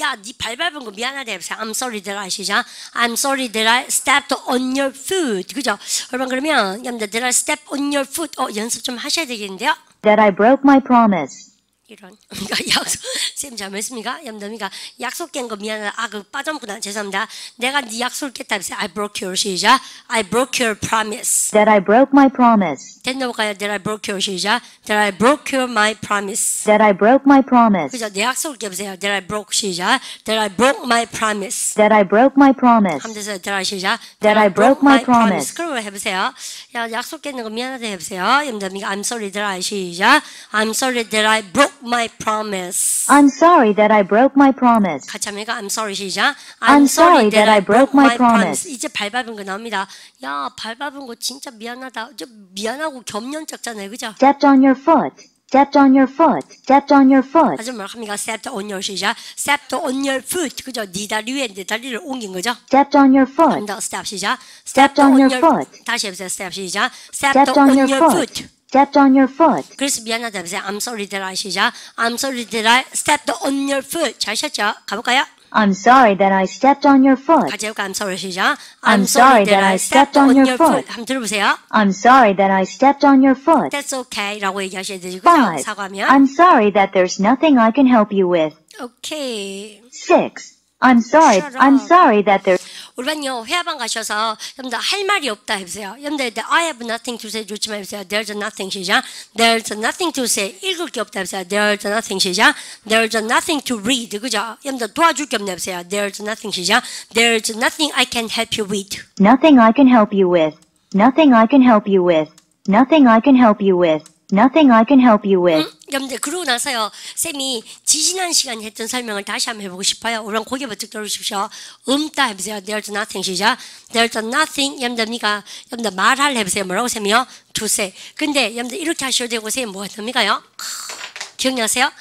야, 네 발 밟은 거 미안하다 해보세요. I'm sorry that I 시작. I'm sorry that I stepped on your foot. 그죠? 여러분 그러면 that I stepped on your foot. 연습 좀 하셔야 되겠는데요. That I broke my promise. 이런. 그러니까 약속, 쌤 잘못했습니까? 염담이가 약속 깬 거 미안하다. 그 빠져먹구나. 죄송합니다. 내가 네 약속을 깼다. I broke your 시작. I broke your promise. That I broke my promise. 됐나 볼까요? That I broke your 시작. That I broke your my promise. That I broke my promise. 그죠? 내 약속을 깨보세요. That I broke 시작. That I broke my promise. That I broke my promise. 하면 되세요. That I 시작. That I broke my promise. 그럼 해보세요. 야, 약속 깼는 거 미안하다 해보세요. 염담이가 I'm sorry that I 시작. I'm sorry that I broke my promise. I'm sorry that I broke my promise. 같이 하면 I'm sorry 시작. I'm sorry that I broke my promise. 이제 발 밟은 거 나옵니다. 야, 발 밟은 거 진짜 미안하다. 저 미안하고 겸연쩍잖아요. 그죠? Stepped on your foot. Stepped on your foot. Stepped on your foot. 아주 뭐라 합니까? Stepped on your 시작. Stepped on your foot. 그죠? 네 다리 위에 내 다리를 옮긴 거죠? Stepped on your foot. 한다. Step 시작. Stepped on your foot. 다시 해보세요. Step 시작. Stepped on your foot. Stepped on your foot. 그래서 미안하다 해보세요. I'm sorry that I 시작. I'm sorry that I stepped on your foot. 잘 하셨죠? 가볼까요? I'm sorry that I stepped on your foot. 같이 해볼까? I'm sorry 시작. I'm sorry that I stepped on your foot. 한번 들어보세요. I'm sorry that I stepped on your foot. That's okay 라고 얘기하셔야 되죠. 5. 사과하면. I'm sorry that there's nothing I can help you with. Okay. 6. I'm sorry that there's 우리는요 회화방 가셔서 여러분들 할 말이 없다 해보세요. 여러분들 I have nothing to say 좋지만 해보세요. There's nothing 시작. There's nothing to say 읽을 게 없다 해보세요. There's nothing 시작. There's nothing to read 그죠? 여러분들 도와줄 게 없네 해보세요. There's nothing 시작. There's nothing I can help you with. nothing I can help you with. Nothing I can help you with. Nothing I can help you with. Nothing I can help you with. 여러분들 그러고 나서요 쌤이 지지난 시간에 했던 설명을 다시 한번 해보고 싶어요. 우선 고개 버뜩 들어주십시오. 없다 해보세요. There's nothing 시작. There's nothing 여러분들 말할 해보세요. 뭐라고 쌤이요? To say. 근데 여러분들 이렇게 하셔도 되고 쌤 뭐가 됩니까요? 기억나세요?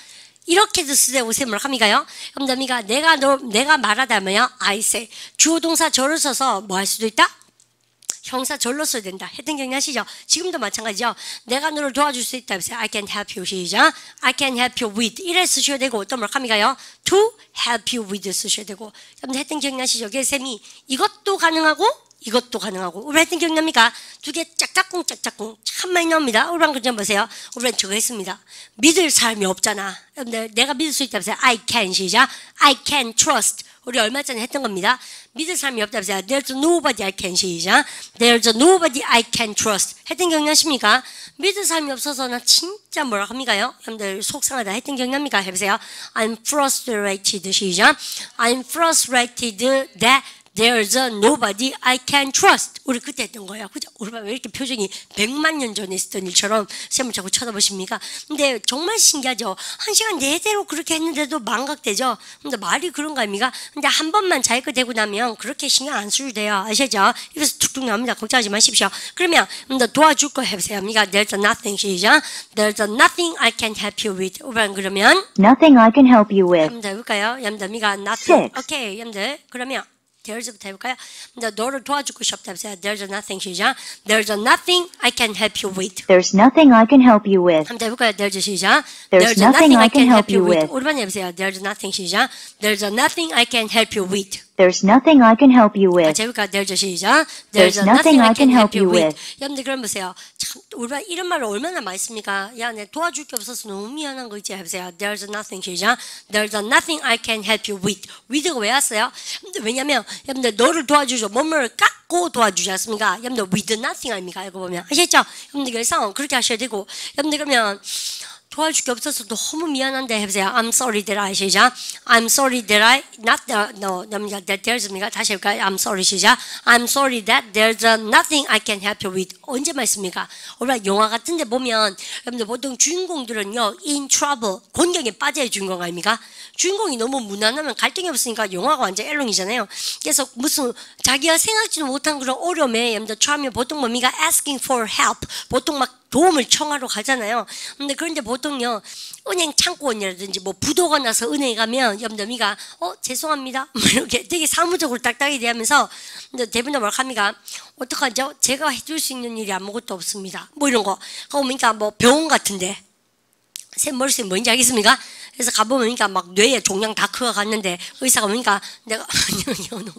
이렇게도 쓰되 오세요. 뭐라 합니까요? 여러분들 내가 말하다면요 I say. 주어 동사 절을 써서 뭐 할 수도 있다? 형사 절로 써야 된다. 했던 기억나시죠? 지금도 마찬가지죠. 내가 너를 도와줄 수 있다. I can help you 시작. I can help you with. 이래 쓰셔야 되고 또 뭐라 합니까요? To help you with 쓰셔야 되고. 여러분 했던 기억나시죠? 그래서 쌤이 이것도 가능하고 이것도 가능하고. 우리 했던 기억납니까? 두 개 짝짝꿍 참 많이 나옵니다. 우리 한번 좀 보세요. 우리는 저거 했습니다. 믿을 사람이 없잖아. 여러분들 내가 믿을 수 있다. I can 시작. I can trust. 우리 얼마 전에 했던 겁니다. 믿을 사람이 없다. There's nobody I can 시작. There's nobody I can trust. 했던 기억나십니까? 믿을 사람이 없어서 나 진짜 뭐라 합니까요? 여러분들 속상하다. 했던 기억납니까? 해보세요. I'm frustrated 시작. I'm frustrated that There's nobody I can trust. 우리 그때 했던 거예요. 그죠? 우리 왜 이렇게 표정이 100만 년 전에 있었던 일처럼 쌤을 자꾸 쳐다보십니까? 근데 정말 신기하죠? 한 시간 내대로 그렇게 했는데도 망각되죠? 근데 말이 그런 거 아닙니까? 근데 한 번만 자기가 되고 나면 그렇게 신경 안 쓰셔도 돼요. 아시죠? 입에서 툭툭 나옵니다. 걱정하지 마십시오. 그러면 도와줄 거 해보세요. There's nothing 시작. There's nothing I can help you with. 그러면 nothing I can help you with. 여러분들 해볼까요? 여러분들 nothing. 6. 오케이. 여러분들 그러면 There's부터 해볼까요? 너를 도와줄 것이 없다. There's nothing 시작. There's nothing I can help you with. There's nothing I can help you with. 한번 해볼까요? There's 시작. There's nothing I can help you with. 오랜만에 해보세요. There's nothing 시작. There's nothing I can help you with. There's nothing I can help you with. 해볼까요? There's 시작. There's nothing I can help you with. 여러분들 그럼 보세요. 참 우리가 이런 말을 얼마나 많이 씁니까? 야, 내 도와줄 게 없어서 너무 미안한 거 있지? 해보세요. There's nothing 시작. There's nothing I can help you with. with가 왜 왔어요? 왜냐면 여러분들 너를 도와주죠. 몸을 깎고 도와주지 않습니까? 여러분들 with nothing 아닙니까? 이거 보면 아시죠? 여러분들 그래서 그렇게 하셔야 되고 여러분들 그러면 도와줄 게 없어서 너무 미안한데 해보세요. I'm sorry that I 시작. I'm sorry that I not that there's입니까? 다시 해볼까요? I'm sorry 시작. I'm sorry that there's nothing I can help you with. 언제 말씀입니까? 우리가 영화 같은데 보면 여러분들 보통 주인공들은요 in trouble 곤경에 빠져야 주인공 아닙니까? 주인공이 너무 무난하면 갈등이 없으니까 영화가 완전 엘롱이잖아요. 그래서 무슨 자기가 생각지도 못한 그런 어려움에 여러분들 처음에 보통 뭡니까? asking for help 보통 막 도움을 청하러 가잖아요. 근데 그런데 보통요 은행 창구원이라든지 뭐 부도가 나서 은행에 가면 여러분들이가 죄송합니다 뭐 이렇게 되게 사무적으로 딱딱하게 대하면서 근데 대부분 뭐라 합니까? 어떡하죠? 제가 해줄 수 있는 일이 아무것도 없습니다. 뭐 이런 거. 그러니까 뭐 병원 같은데 쌤 머릿속에 뭔지 알겠습니까? 그래서 가보면 그러니까 막 뇌에 종양 다 커갔는데 의사가 보니까 내가 너무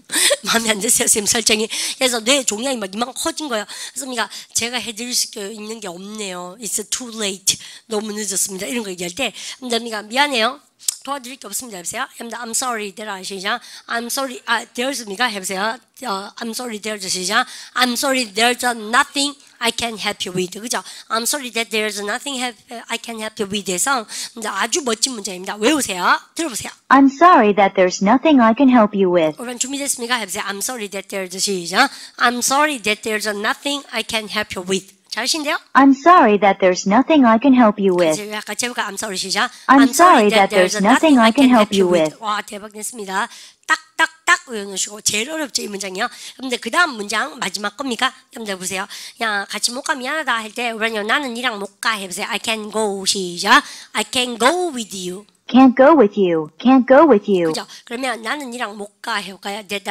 마음에 안 드세요 쌤 설정이. 그래서 뇌 종양이 막 이만큼 커진 거예요. 그래서 그러니까 제가 해드릴 수 있는 게 없네요. It's too late. 너무 늦었습니다. 이런 거 얘기할 때 그러니까 미안해요. 도와드릴 게 없습니다. 해보세요. I'm sorry there 시작. I'm sorry there's입니까? 해보세요. I'm sorry there's 시작. I'm sorry there's nothing I can help you with. 그죠? I'm sorry that there's nothing I can help you with. 해서 아주 멋진 문장입니다. 외우세요. 들어보세요. I'm sorry that there's nothing I can help you with. 여러분 준비됐습니까? 해보세요. I'm sorry that there's 시작. I'm sorry that there's nothing I can help you with. 잘하신데요? I'm sorry that there's nothing I can help you with. 같이 해볼까? I'm sorry 시작. I'm sorry that there's nothing I can help you with. 와 대박 됐습니다. 딱딱딱 외워놓으시고 제일 어렵죠 이 문장이요. 그런데 그 다음 문장 마지막 겁니까? 여러분들 보세요. 야 같이 못 가 미안하다 할 때 우리는요 나는 니랑 못 가 해보세요. I can go 시작. I can go with you. Can't go with you. Can't go with you. 그죠? 그러면 나는 니랑 못 가 해볼까요? That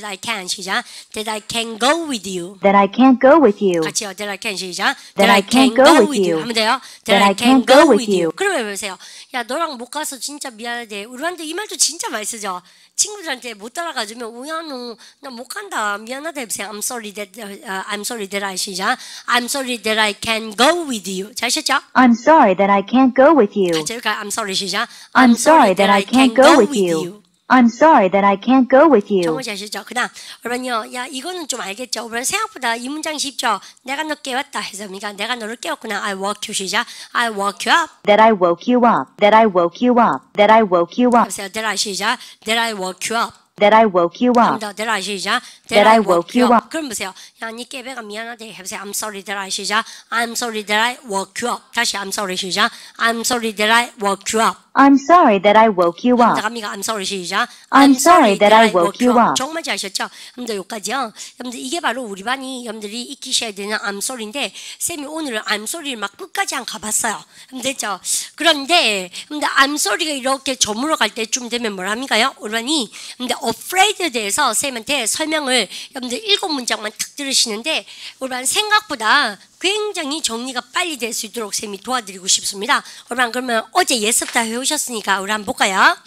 I can 시작. That I can go with you. That I can't go with you. 같이요. That I can 시작. That I can't go with you. 하면 돼요. That I can't go with you. 그러면 보세요. 야 너랑 못 가서 진짜 미안하대. 우리한테 이 말도 진짜 많이 쓰죠. 친구들한테 못 따라가주면 우야 너 나 못 간다 미안하다 해보세요. I'm sorry that I 시작. I'm sorry that I can go with you. 잘하셨죠? I'm sorry that I can't go with you. 같이 해볼까요? I'm sorry 시작. I'm sorry that I can't go with you. I'm sorry that I can't go with you. 정말 잘하셨죠? 그 다음 여러분요 야 이거는 좀 알겠죠? 여러분 생각보다 이 문장 쉽죠? 내가 너 깨웠다 해서 그러니까 내가 너를 깨웠구나. I woke you 시작. I woke you up. That I woke you up. That I woke you up. That I woke you up. 해보세요. That I 시작. That I woke you up. That I woke you up. That I 시작. That I woke you up. 그럼 보세요. 야, 니 깨배가 미안하대. 해보세요. I'm sorry that I 시작. I'm sorry that I woke you up. 다시 I'm sorry 시작. I'm sorry that I woke you up. I'm sorry that I woke you up. 갑니다. I'm sorry 시작. I'm sorry that I woke you up. 정말 잘하셨죠? 여러분들 여기까지요. 여러분들 이게 바로 우리 반이 여러분들이 익히셔야 되는 I'm sorry인데 쌤이 오늘은 I'm sorry를 막 끝까지 안 가봤어요. 됐죠? 그런데 여러분들 I'm sorry가 이렇게 저물어 갈 때쯤 되면 뭘 합니까요? 우리 반이 여러분들 afraid에 대해서 쌤한테 설명을 여러분들 7문장만 탁 들으시는데 우리 반 생각보다 굉장히 정리가 빨리 될 수 있도록 쌤이 도와드리고 싶습니다. 여러분 그러면 어제 예습 다 해오셨으니까 우리 한번 볼까요?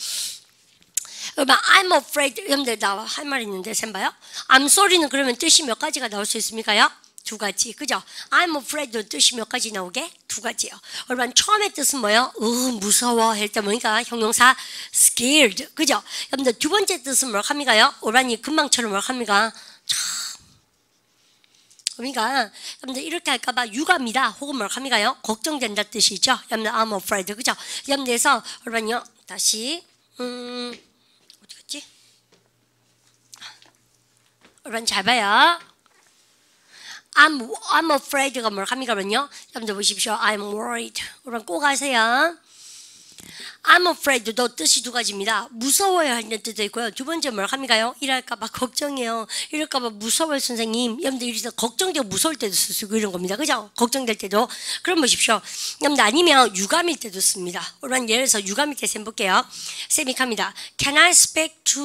여러분 I'm afraid 여러분들 나 할 말 있는데 쌤 봐요. I'm sorry는 그러면 뜻이 몇 가지가 나올 수 있습니까요? 2가지 그죠? I'm afraid 뜻이 몇 가지 나오게? 2가지요. 여러분 처음에 뜻은 뭐예요? 무서워 할 때 뭐니까 형용사 scared 그죠? 여러분들 두 번째 뜻은 뭘 합니까요? 여러분이 금방처럼 뭘 합니까? 그러니까 여러분들 이렇게 할까봐 유감이다 혹은 뭘 합니까요? 걱정된다 뜻이죠. 여러분들 I'm afraid 그죠? 여러분들에서 여러분요 다시 어디 갔지? 여러분 잘 봐요. I'm afraid가 뭘 합니까? 그러면요 여러분들 보십시오. I'm worried. 여러분 꼭 아세요. I'm afraid도 뜻이 2가지입니다. 무서워요 하는 뜻도 있고요. 두 번째 뭘 합니까요? 이럴까봐 걱정해요. 이럴까봐 무서워요 선생님. 여러분들 이래서 걱정되고 무서울 때도 쓰고 이런 겁니다. 그죠? 걱정될 때도. 그럼 보십시오. 여러분들 아니면 유감일 때도 씁니다. 오늘 예를 들어서 유감일 때 쌤 볼게요. 쌤이 합니다. Can I speak to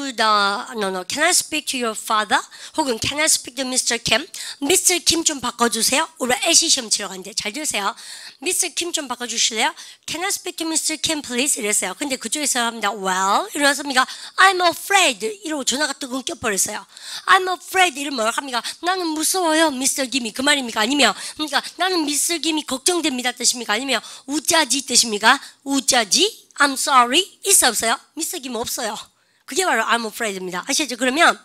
Can I speak to your father? 혹은 Can I speak to Mr. Kim? Mr. Kim 좀 바꿔주세요. 오늘 LC 시험 치러 갔는데 잘 들으세요. Mr. Kim 좀 바꿔주실래요? Can I speak to Mr. Kim please? 이랬어요. 근데 그쪽에서 합니다. Well 이러면서입니까? I'm afraid 이러고 전화가 또 끊겨버렸어요. I'm afraid 이러면 뭘 합니까? 나는 무서워요 Mr. Kim이 그 말입니까? 아니면 그러니까 나는 Mr. Kim이 걱정됩니다 뜻입니까? 아니면 우짜지 뜻입니까? 우짜지? I'm sorry 있어 없어요? Mr. Kim 없어요. 그게 바로 I'm afraid입니다. 아시죠? 그러면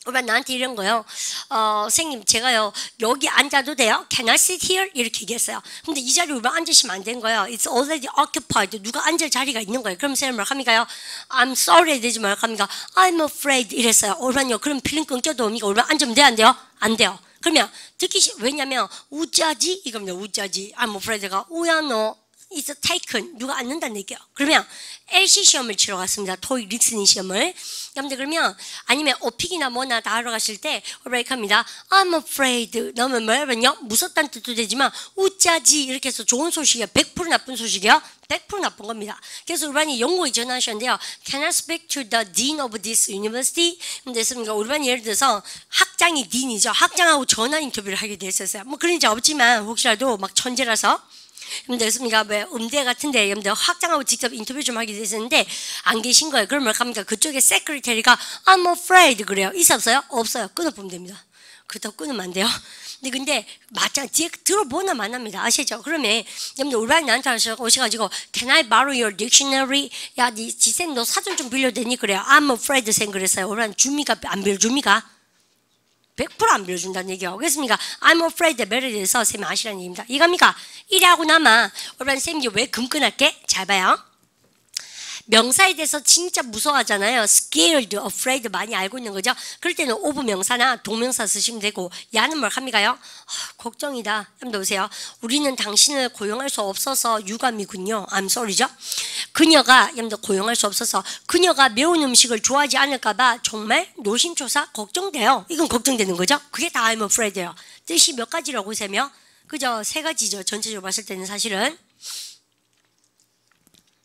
오빠 나한테 이런 거요. 선생님 제가요 여기 앉아도 돼요? Can I sit here? 이렇게 얘기했어요. 근데 이 자리에 오빠 앉으시면 안 되는 거예요. It's already occupied. 누가 앉을 자리가 있는 거예요. 그럼 선생님 뭘 합니까요? I'm sorry 되지 말 합니까? I'm afraid 이랬어요. 오빠요 그럼 필름 끊겨도 옵니까? 오빠 앉으면 돼요? 안 돼요? 안 돼요. 그러면 왜냐면 우짜지 이겁니다. 우짜지. I'm afraid가 우야 너 It's taken. 누가 앉는다는 얘기예요. 그러면 LC 시험을 치러 갔습니다. 토익 리스닝 시험을. 여러분들 그러면 아니면 오픽이나 뭐나 다 하러 가실 때 이렇게 합니다. I'm afraid. 넣으면 뭐냐면요. 무섭다는 뜻도 되지만 우짜지 이렇게 해서 좋은 소식이에요. 100% 나쁜 소식이에요. 100% 나쁜 겁니다. 그래서 우리반이 영국에 전화하셨는데요. Can I speak to the dean of this university? 됐습니까? 우리반이 예를 들어서 학장이 딘이죠. 학장하고 전화 인터뷰를 하게 됐었어요. 뭐 그런 적 없지만 혹시라도 막 천재라서 여러분들 됐습니까? 왜 음대 같은데 여러분들 학장하고 직접 인터뷰 좀 하게 됐었는데 안 계신 거예요. 그러면 갑니까? 그쪽에 세크리테리가 I'm afraid 그래요. 있어 없어요? 없어요. 끊어보면 됩니다. 그렇다고 끊으면 안 돼요. 근데 맞잖아. 뒤에 들어보나 만납니다. 아시죠? 그러면 여러분들 우리 나한테 오셔가지고 Can I borrow your dictionary? 야, 지쌤 너 사전 좀 빌려대니? 그래요. I'm afraid 쌤 그랬어요. 우리 주미가 안 빌려줍니까? 100% 안 빌려준다는 얘기예요. 그렇습니까? I'm afraid 말에 대해서 쌤이 아시라는 얘기입니다. 이겁니까? 이래 하고 나면 우리 쌤이 왜 금끈할게? 잘 봐요. 명사에 대해서 진짜 무서워하잖아요. scared, afraid 많이 알고 있는 거죠. 그럴 때는 of 명사나 동명사 쓰시면 되고 야는 뭘 합니까요? 걱정이다. 한번 보세요. 우리는 당신을 고용할 수 없어서 유감이군요. I'm sorry죠. 그녀가 여러분들 고용할 수 없어서 그녀가 매운 음식을 좋아하지 않을까 봐 정말 노심초사 걱정돼요. 이건 걱정되는 거죠. 그게 다 I'm afraid예요. 뜻이 몇 가지라고 세며 그죠? 3가지죠. 전체적으로 봤을 때는 사실은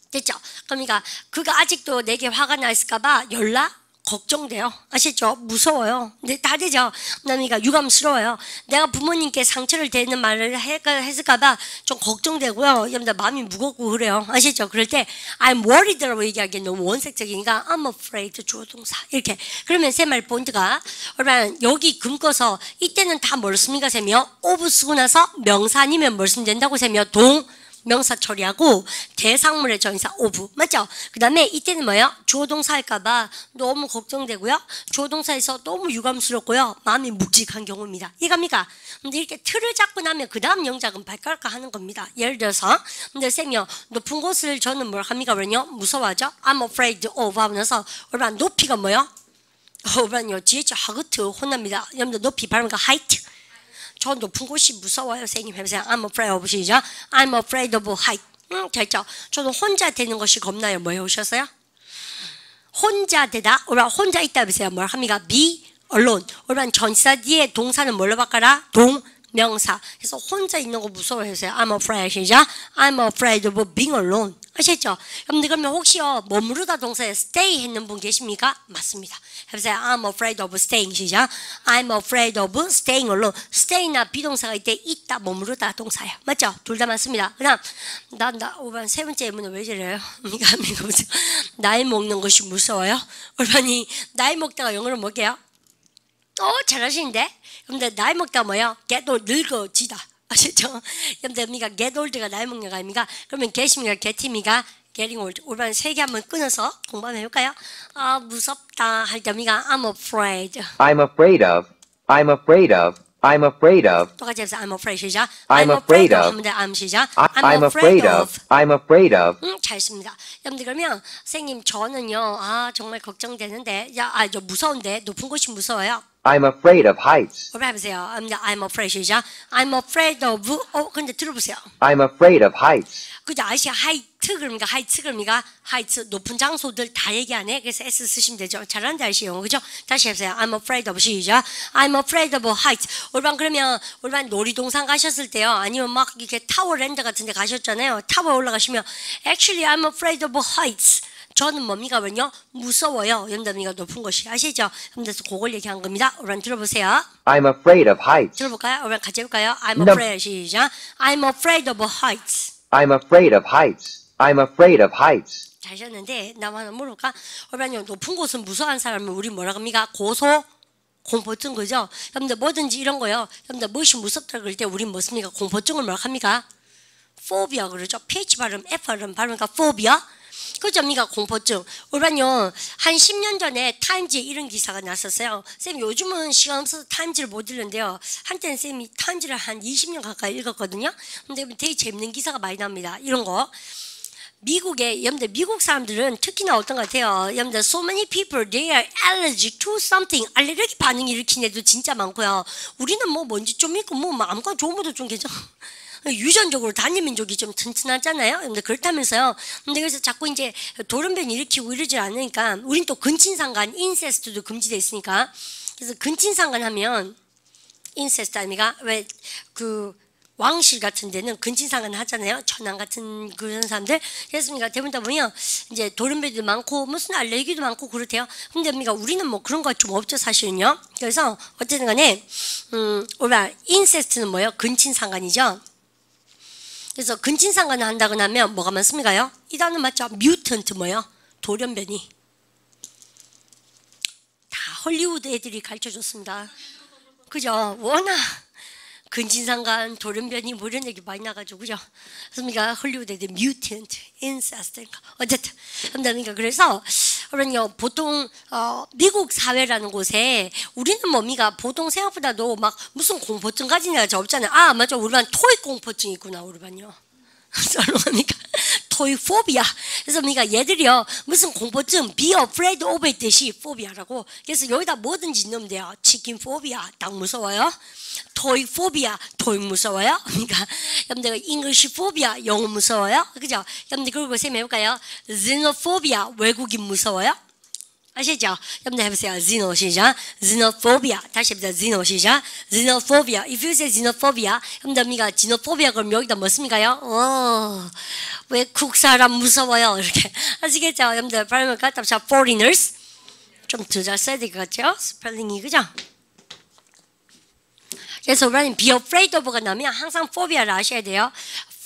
됐죠? 그러니까 그가 아직도 내게 화가 나 있을까 봐 연락? 걱정돼요. 아시죠? 무서워요. 근데 다 되죠? 그러니까 유감스러워요. 내가 부모님께 상처를 대는 말을 했을까 봐 좀 걱정되고요. 여러분들 마음이 무겁고 그래요. 아시죠? 그럴 때 I'm worried라고 얘기하기엔 너무 원색적이니까 I'm afraid 주어 동사 이렇게. 그러면 세 말 본드가 그러면 여기 금꺼서 이때는 다 뭘 씁니까? 세며 of 쓰고 나서 명사 아니면 뭘 쓰면 된다고 세며 명사 처리하고 대상물의 전사 of 맞죠? 그 다음에 이때는 뭐예요? 주어동사 할까봐 너무 걱정되고요. 주어동사에서 너무 유감스럽고요. 마음이 묵직한 경우입니다. 이해갑니까? 근데 이렇게 틀을 잡고 나면 그 다음 영작은 발깔까 하는 겁니다. 예를 들어서 근데 쌤이요 높은 곳을 저는 뭘 합니까? 그러면요 무서워하죠? I'm afraid of 하면서 얼마나 높이가 뭐예요? 얼마나요? GH 하그트 혼납니다. 여러분들 높이 발음가 height 저 높은 곳이 무서워요. 선생님 해보세요. I'm afraid of 시죠. I'm afraid of height. 됐죠. 저는 혼자 되는 것이 겁나요. 뭐 해오셨어요? 혼자 되다. 얼마나 혼자 있다 보세요. 뭘 합니까? be alone. 얼마나 전치사 뒤에 동사는 뭘로 바꿔라? 동명사. 그래서 혼자 있는 거 무서워해서요. I'm afraid 시죠. I'm afraid of being alone. 아시죠? 여러분들 그러면 혹시요 머무르다 동사에 stay 했는 분 계십니까? 맞습니다. 해보세요. I'm afraid of staying 시작. I'm afraid of staying alone. stay나 비동사가 이때 있다 머무르다 동사예요. 맞죠? 둘 다 맞습니다. 그다음 나 세 번째 예문은 왜 저래요? 나이 먹는 것이 무서워요. 얼마니 나이 먹다가 영어로 뭐게요? 잘하시는데? 근데 나이 먹다 뭐예요? get old 늙어지다. 아시죠? 여러분들 get old가 나이 먹는 거 아닙니까? 그러면 get입니까? get입니까? getting old. 올바른 세 개 한번 끊어서 공부 한번 해볼까요? 무섭다 할 때 I'm afraid. I'm afraid of. I'm afraid of. I'm afraid of. 똑같이 해서 I'm afraid 시작. I'm afraid of. 하면 돼. I'm 시작. I'm afraid of. I'm afraid of. 잘 씁니다. 여러분들 그러면 선생님 저는요 정말 걱정되는데 저 무서운데 높은 곳이 무서워요. I'm afraid of heights. 해보세요. I'm afraid 시작. I'm afraid of. 근데 들어보세요. I'm afraid of heights. 그죠? 아시 하이트 그럽니까? 하이트 그럽니까? 하이트 높은 장소들 다 얘기 안 해. 그래서 S 쓰시면 되죠. 잘하는데 아시 영어 그죠? 다시 해보세요. I'm afraid of 시작. I'm afraid of heights. 올반 그러면 올반 놀이동산 가셨을 때요. 아니면 막 이렇게 타워랜드 같은데 가셨잖아요. 타워 올라가시면 Actually I'm afraid of heights. 저는 뭡니까? 왜요? 무서워요. 연담이가 높은 것이 아시죠? 그래서 그걸 얘기한 겁니다. 오란 들어보세요. I'm afraid of heights. 들어볼까요? 오란 같이 해볼까요? I'm afraid 시작. I'm afraid of heights. I'm afraid of heights. I'm afraid of heights. 잘하셨는데 나만 하나 물어볼까? 오란요 높은 곳은 무서워하는 사람은 우리 뭐라 합니까? 공포증 그죠? 여러분들 뭐든지 이런 거요. 여러분들 무엇이 무섭다 그럴 때 우린 뭐습니까? 공포증을 뭐라 합니까? phobia 그러죠. PH 발음, F 발음이니까 phobia. 그죠? 미가 공포증. 올반요 한 10년 전에 타임즈에 이런 기사가 났었어요. 쌤 요즘은 시간 없어서 타임즈를 못 읽는데요. 한때는 쌤이 타임즈를 한 20년 가까이 읽었거든요. 근데 되게 재밌는 기사가 많이 납니다. 이런 거. 미국의 여러분들 미국 사람들은 특히나 어떤 것 같아요. 여러분들 so many people they are allergic to something 알레르기 반응을 일으킨 애도 진짜 많고요. 우리는 뭐 뭔지 좀 있고 뭐 아무거나 좋은 것도 좀 괜찮아. 유전적으로 단일민족이 좀 튼튼하잖아요. 근데 그렇다면서요. 근데 그래서 자꾸 이제 돌연변이 일으키고 이러지 않으니까 우린 또 근친상간 인세스트도 금지돼 있으니까 그래서 근친상간 하면 인세스트 아닙니까? 왜 그 왕실 같은 데는 근친상간 하잖아요. 천황 같은 그런 사람들. 그렇습니까? 대부분 다 보면 이제 돌연변이도 많고 무슨 알레르기도 많고 그렇대요. 근데 우리는 뭐 그런 거 좀 없죠 사실은요. 그래서 어쨌든 간에 인세스트는 뭐예요? 근친상간이죠. 그래서 근친상간을 한다고 하면 뭐가 많습니까요? 이 단어 맞죠? 뮤턴트 뭐예요? 돌연변이. 다 헐리우드 애들이 가르쳐줬습니다. 그죠? 워낙 근친상간, 돌연변이 뭐 이런 얘기 많이 나가지고 그죠? 그렇습니까? 헐리우드 애들 뮤턴트, 인세스트 어쨌든 그러니까 그래서 그러니까 보통 미국 사회라는 곳에 우리는 뭡니까? 보통 생각보다도 막 무슨 공포증 가진 애가 없잖아요. 아 맞아, 우리 반 토익 공포증 있구나 우리 반요. 그러니까 토이포비아. 그래서 그러니까 얘들이요 무슨 공포증 be afraid of 뜻이 포비아라고. 그래서 여기다 뭐든지 넣으면 돼요. 치킨 포비아 닭 무서워요. 토이포비아 토익 무서워요. 그러니까 여러분들 잉글리시 포비아 영어 무서워요. 그죠? 여러분들 그리고 쌤 해볼까요? xenophobia 외국인 무서워요. 아시죠? 여러분들 해보세요. xeno 시작. xenophobia. 다시 해보세요. xeno 시작. xenophobia. If you say xenophobia, 여러분들 xenophobia 그럼 여기다 뭐 씁니까요? 외국 사람 무서워요. 이렇게 아시겠죠? 여러분들 발음을 갖다 붙여 foreigners. 좀 더 잘 써야 될 것 같죠? 스펠링이 그죠? 그래서 우리는 be afraid of가 나오면 항상 phobia를 아셔야 돼요.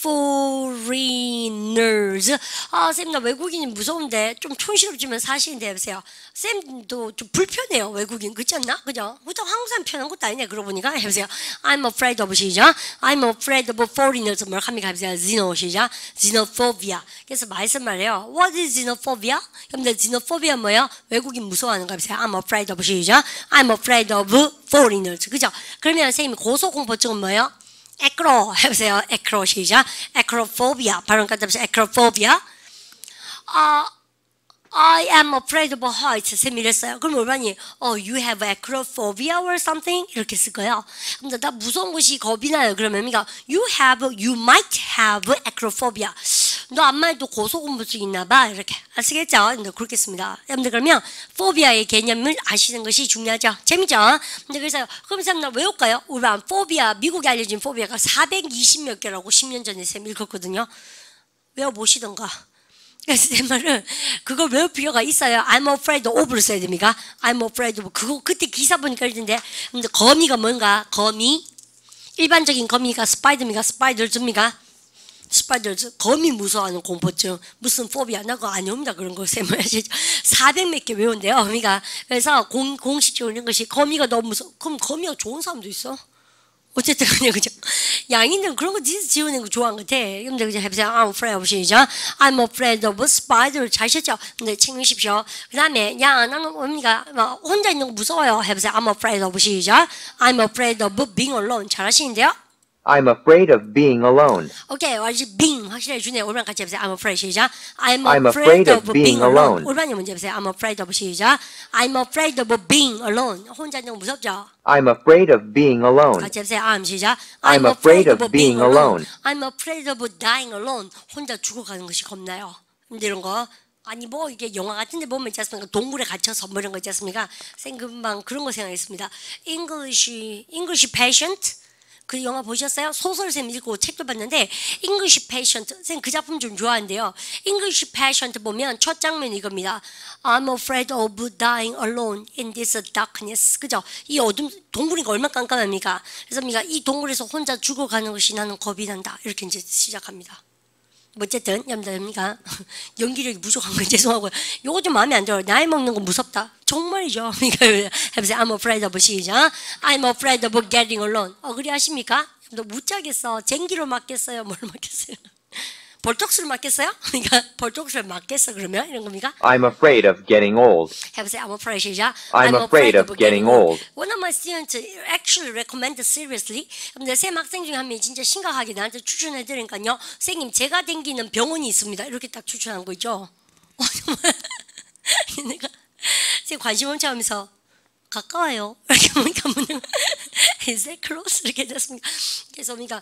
foreigners. 아, 쌤, 나 외국인이 무서운데 좀 촌스럽지만 사실인데 해보세요. 쌤도 좀 불편해요, 외국인. 그렇지 않나? 그죠? 그렇다고 한국 사람 편한 것도 아니네. 그러고 보니까 해보세요. I'm afraid of 시작. I'm afraid of foreigners. 뭐라 합니까? 해보세요. xeno 시작. xenophobia. 그래서 말해요. What is xenophobia? 여러분들 xenophobia 뭐예요? 외국인 무서워하는 거 해보세요. I'm afraid of 시작. I'm afraid of foreigners. 그죠? 그러면 쌤이 고소공포증은 뭐예요? 에크로 해보세요. 에크로 시작. 에크로포비아 발음 갖다 보세요. 에크로포비아. I am afraid of heights. 쌤이 이랬어요. 그럼 얼마니? You have acrophobia or something? 이렇게 쓸 거예요. 근데 나 무서운 것이 겁이 나요. 그러면 you might have acrophobia. 너 암말도 고소공포증 있나 봐. 이렇게 아시겠죠? 그렇게 씁니다. 여러분들 그러면 포비아의 개념을 아시는 것이 중요하죠. 재밌죠? 근데 그래서 그럼 쌤 나 외울까요? 우리 포비아 미국에 알려진 포비아가 420몇 개라고 10년 전에 쌤 읽었거든요. 외워보시던가. 그래서 제 말은 그걸 외울 필요가 있어요. I'm afraid of를 써야 됩니까? I'm afraid of. 그거 그때 기사 보니까 그랬는데 근데 거미가 뭔가? 거미 일반적인 거미가 스파이더입니까? 스파이더즈입니까? 스파이더즈 거미 무서워하는 공포증 무슨 포비아 나 그거 아니옵니다. 그런 거 쌤을 400몇 개 외운대요. 거미가. 그래서 공식적으로 이런 것이 거미가 너무 무서워. 그럼 거미가 좋은 사람도 있어? 어쨌든 그냥 그죠. 양인들은 그런 거 진짜 지어내는 거 좋아하는 것 같아. 근데 그냥 해보세요. I'm afraid of 시작. I'm afraid of spider. 잘 쉬었죠? 근데 챙기십시오. 그 다음에 야 나는 뭡니까 혼자 있는 거 무서워요. 해보세요. I'm afraid of 시작. I'm afraid of being alone. 잘 하시는데요? I'm afraid of being alone. 오케이, 완전 being 확실해 주네. 오늘 같이 해보세요. I'm afraid 시작. I'm afraid of being alone. 오랜만에 문제 해보세요. I'm afraid of 시작. I'm afraid of being alone. 혼자 있는 거 무섭죠? I'm afraid of being alone. 같이 해보세요. I'm 시작. I'm afraid of being alone. I'm afraid of dying alone. 혼자 죽어가는 것이 겁나요. 근데 이런 거 아니 뭐 이게 영화 같은데 보면 있지 않습니까? 동굴에 갇혀서 뭐 이런 거 있지 않습니까? 금방 그런 거 생각했습니다. English Patient. 그 영화 보셨어요? 소설쌤 읽고 책도 봤는데 English Patient 쌤 그 작품 좀 좋아하는데요. English Patient 보면 첫 장면이 이겁니다. I'm afraid of dying alone in this darkness. 그죠? 이 어둠 동굴이니까 얼마나 깜깜합니까? 그래서 이 동굴에서 혼자 죽어가는 것이 나는 겁이 난다. 이렇게 이제 시작합니다. 어쨌든 여러분들 연기력이 부족한 건 죄송하고요. 요거 좀 마음에 안 들어요. 나이 먹는 거 무섭다. 정말이죠. 해보세요. I'm afraid of 시작. I'm afraid of getting alone. 그래 하십니까? 너 못 자겠어. 쟁기로 맞겠어요? 뭘 맞겠어요? 볼톡스를 맞겠어요? 그러니까 볼톡스를 맞겠어 그러면 이런 겁니까? I'm afraid of getting old. 해보세요. I'm afraid 시작. I'm afraid of getting old. One of my students actually recommended seriously. 근데 쌤 학생 중에 한 명이 진짜 심각하게 나한테 추천해 드리니까요. 선생님 제가 댕기는 병원이 있습니다. 이렇게 딱 추천한 거 있죠. 정말 내가 쌤 관심 엄청 하면서 가까워요. 이렇게 보니까 is that close? 이렇게 됐습니다. 그래서 내가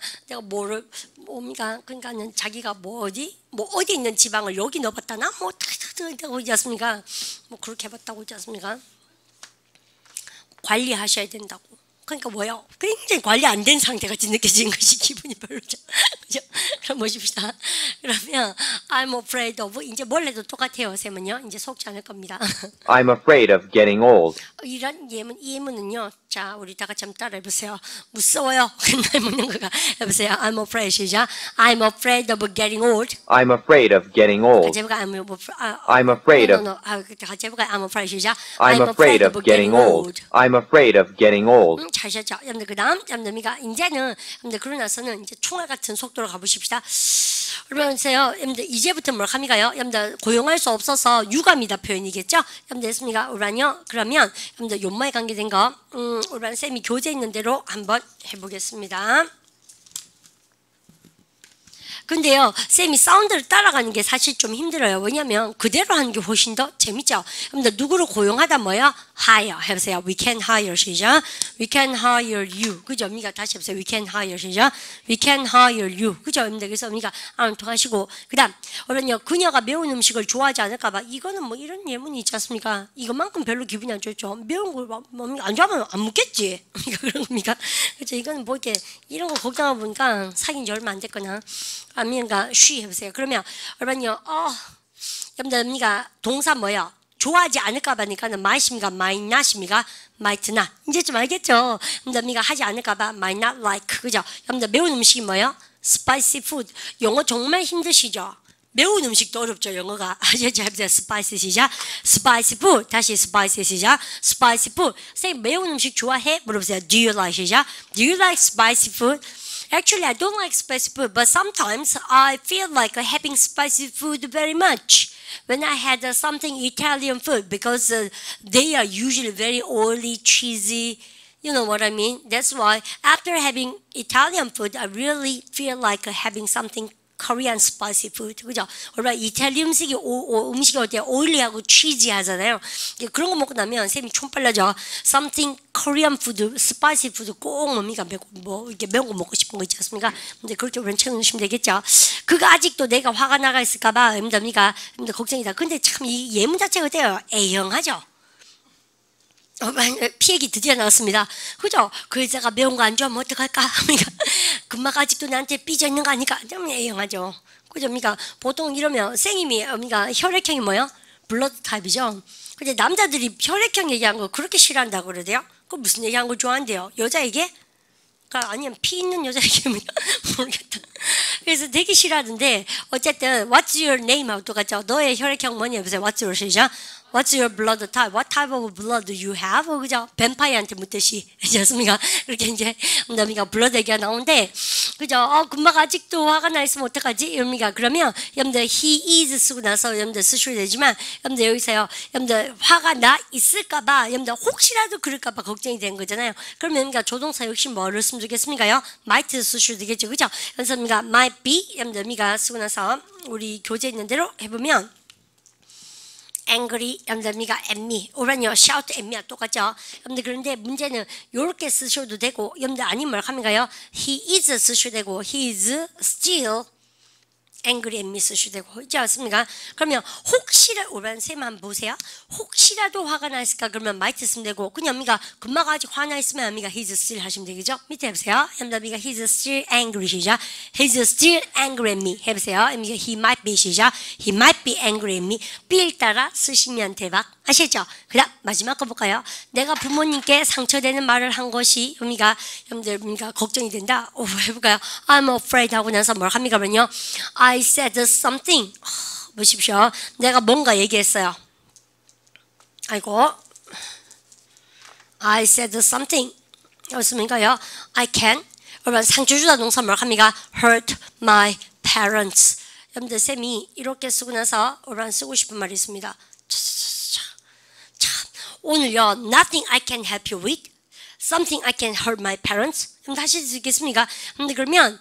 그러니까는 자기가 어디 있는 지방을 여기 넣어봤다나 탁탁탁 있지 않습니까? 그렇게 해봤다고 있지 않습니까? 관리하셔야 된다고. 그러니까 뭐요? 굉장히 관리 안 된 상태같이 느껴지는 것이 기분이 별로죠. 그죠? 그럼 보십시다. 그러면 I'm afraid of 이제 뭘 해도 똑같아요. 쌤은요. 이제 속지 않을 겁니다. I'm afraid of getting old. 이런 예문, 이 예문은요. 자, 우리 다 같이 한번 따라 해보세요. 무서워요. 그날 묻는 거가 해보세요. I'm afraid 시작. I'm afraid of getting old. I'm afraid of getting old. 같이 해볼까? I'm afraid of. 같이 해볼까? I'm afraid 시작. I'm afraid of getting old. I'm afraid of getting old. 잘하셨죠? 여러분들 그다음 여러분들 이제는 여러분들 그러고 나서는 이제 총알 같은 속도로 가보십시다. 그러면서요, 여러분들 이제부터 뭘 합니까요? 여러분들 고용할 수 없어서 유감이다 표현이겠죠? 여러분들 됐습니까? 우란요. 그러면 여러분들 연말에 관계된 거, 우란 쌤이 교재 있는 대로 한번 해보겠습니다. 근데요, 쌤이 사운드를 따라가는 게 사실 좀 힘들어요. 왜냐면 그대로 하는 게 훨씬 더 재밌죠. 여러분들 누구를 고용하다 뭐야? hire 해보세요. We can hire 시작. We can hire you. 그죠? 언니가 다시 해보세요. We can hire 시작. We can hire you. 그죠? 여러분들 그래서 언니가 통하시고 그다음 어른요 그녀가 매운 음식을 좋아하지 않을까봐 이거는 뭐 이런 예문이 있지 않습니까? 이것만큼 별로 기분이 안 좋죠. 매운 걸 안 좋아하면 안 먹겠지. 그런 겁니까? 그렇죠? 이거는 뭐 이렇게 이런 거 걱정하다 보니까 사귄 지 얼마 안 됐거나. 아니면 쉬 해보세요. 그러면 여러분요, 여러분들 언니가 동사 뭐요? 좋아하지 않을까 봐니까는 might입니까? might not입니까? might not. 이제 좀 알겠죠? 여러분들 언니가 하지 않을까 봐 might not like. 그죠? 여러분들 매운 음식이 뭐요? spicy food. 영어 정말 힘드시죠? 매운 음식도 어렵죠, 영어가. 아시죠? 해보세요. spicy 시작. spicy food. 다시 spicy 시작. spicy food. 선생님, 매운 음식 좋아해? 물어보세요. Do you like 시작. Do you like spicy food? Actually, I don't like spicy food, but sometimes I feel like having spicy food very much when I had something Italian food because they are usually very oily, cheesy. You know what I mean? That's why after having Italian food, I really feel like having something Korean spicy food. 그죠? 원래 이탈리아 음식이 음식이 어때요? 오일리하고 치즈하잖아요. 그런 거 먹고 나면 쌤이 총 빨라져. Something Korean food, spicy food 꼭 뭡니까? 뭐 이렇게 매운 거 먹고 싶은 거 있지 않습니까? 근데 그렇게 우리는 채우시면 되겠죠. 그거 아직도 내가 화가 나가 있을까봐 여러분들 걱정이다. 근데 참 이 예문 자체가 어때요? A형하죠. 피해기 드디어 나왔습니다. 그죠? 그 여자가 매운 거 안 좋아하면 어떡할까? 금마가 아직도 나한테 삐져 있는 거 아니까? 좀 애용하죠. 그죠? 그러니까 보통 이러면 생님이 혈액형이 뭐요? 블러드 타입이죠. 근데 남자들이 혈액형 얘기한 거 그렇게 싫어한다고 그러대요? 그 무슨 얘기한 걸 좋아한대요? 여자에게? 아니면 피 있는 여자에게 모르겠다. 그래서 되게 싫어하던데 어쨌든 What's your name? 하고 똑같죠. 너의 혈액형 뭐냐? 해보세요. What's your 시작? What's your blood type? What type of blood do you have? 그죠? 뱀파이어한테 묻듯이. 그렇지 않습니까? 그렇게 이제, 여러분가 블러드 얘기가 나오는데, 그죠? 금마가 아직도 화가 나 있으면 어떡하지? 여러분가 그러면, 여러분들 he is 쓰고 나서 여러분들 쓰셔야 되지만, 여러분들 여기서요, 여러분들 화가 나 있을까봐, 여러분들 혹시라도 그럴까봐 걱정이 되는 거잖아요. 그러면 여러분가 조동사 역시 뭐를 쓰면 좋겠습니까요? might 쓰셔도 되겠죠. 그죠? 그래서 여러분가 might be, 여러분들 쓰고 나서 우리 교재 있는 대로 해보면, angry, 여러분들 at me. 오란요, shout at me와 똑같죠? 여러분들 그런데 문제는 이렇게 쓰셔도 되고, 여러분들 아니면 뭘 합니까요? He is 쓰셔도 되고, he is still angry at me 쓰셔도 되고, 있지 않습니까? 그러면 혹시라도, 오란 쌤 한번 보세요. 혹시라도 화가 나 있을까? 그러면 might 쓰면 되고, 그냥 금마가 아직 화나 있으면 합니까? He's still 하시면 되겠죠? 밑에 해보세요. 여러분들 he's still angry 시작. He's still angry at me 해보세요. He might be 시작. He might be angry at me. B를 따라 쓰시면 대박. 아시겠죠? 그 다음 마지막 거 볼까요? 내가 부모님께 상처되는 말을 한 것이 여러분들 걱정이 된다. 해볼까요? I'm afraid 하고 나서 뭘 합니까? 그러면요. I said something. 보십시오. 내가 뭔가 얘기했어요. 아이고. I said something. 였습니까요? I can. 여러분 상처 주다 동사 뭘 합니까? Hurt my parents. 여러분들 쌤이 이렇게 쓰고 나서 여러분 쓰고 싶은 말이 있습니다. 오늘요, nothing I can help you with, something I can hurt my parents. 다시 듣겠습니까? 근데 그러면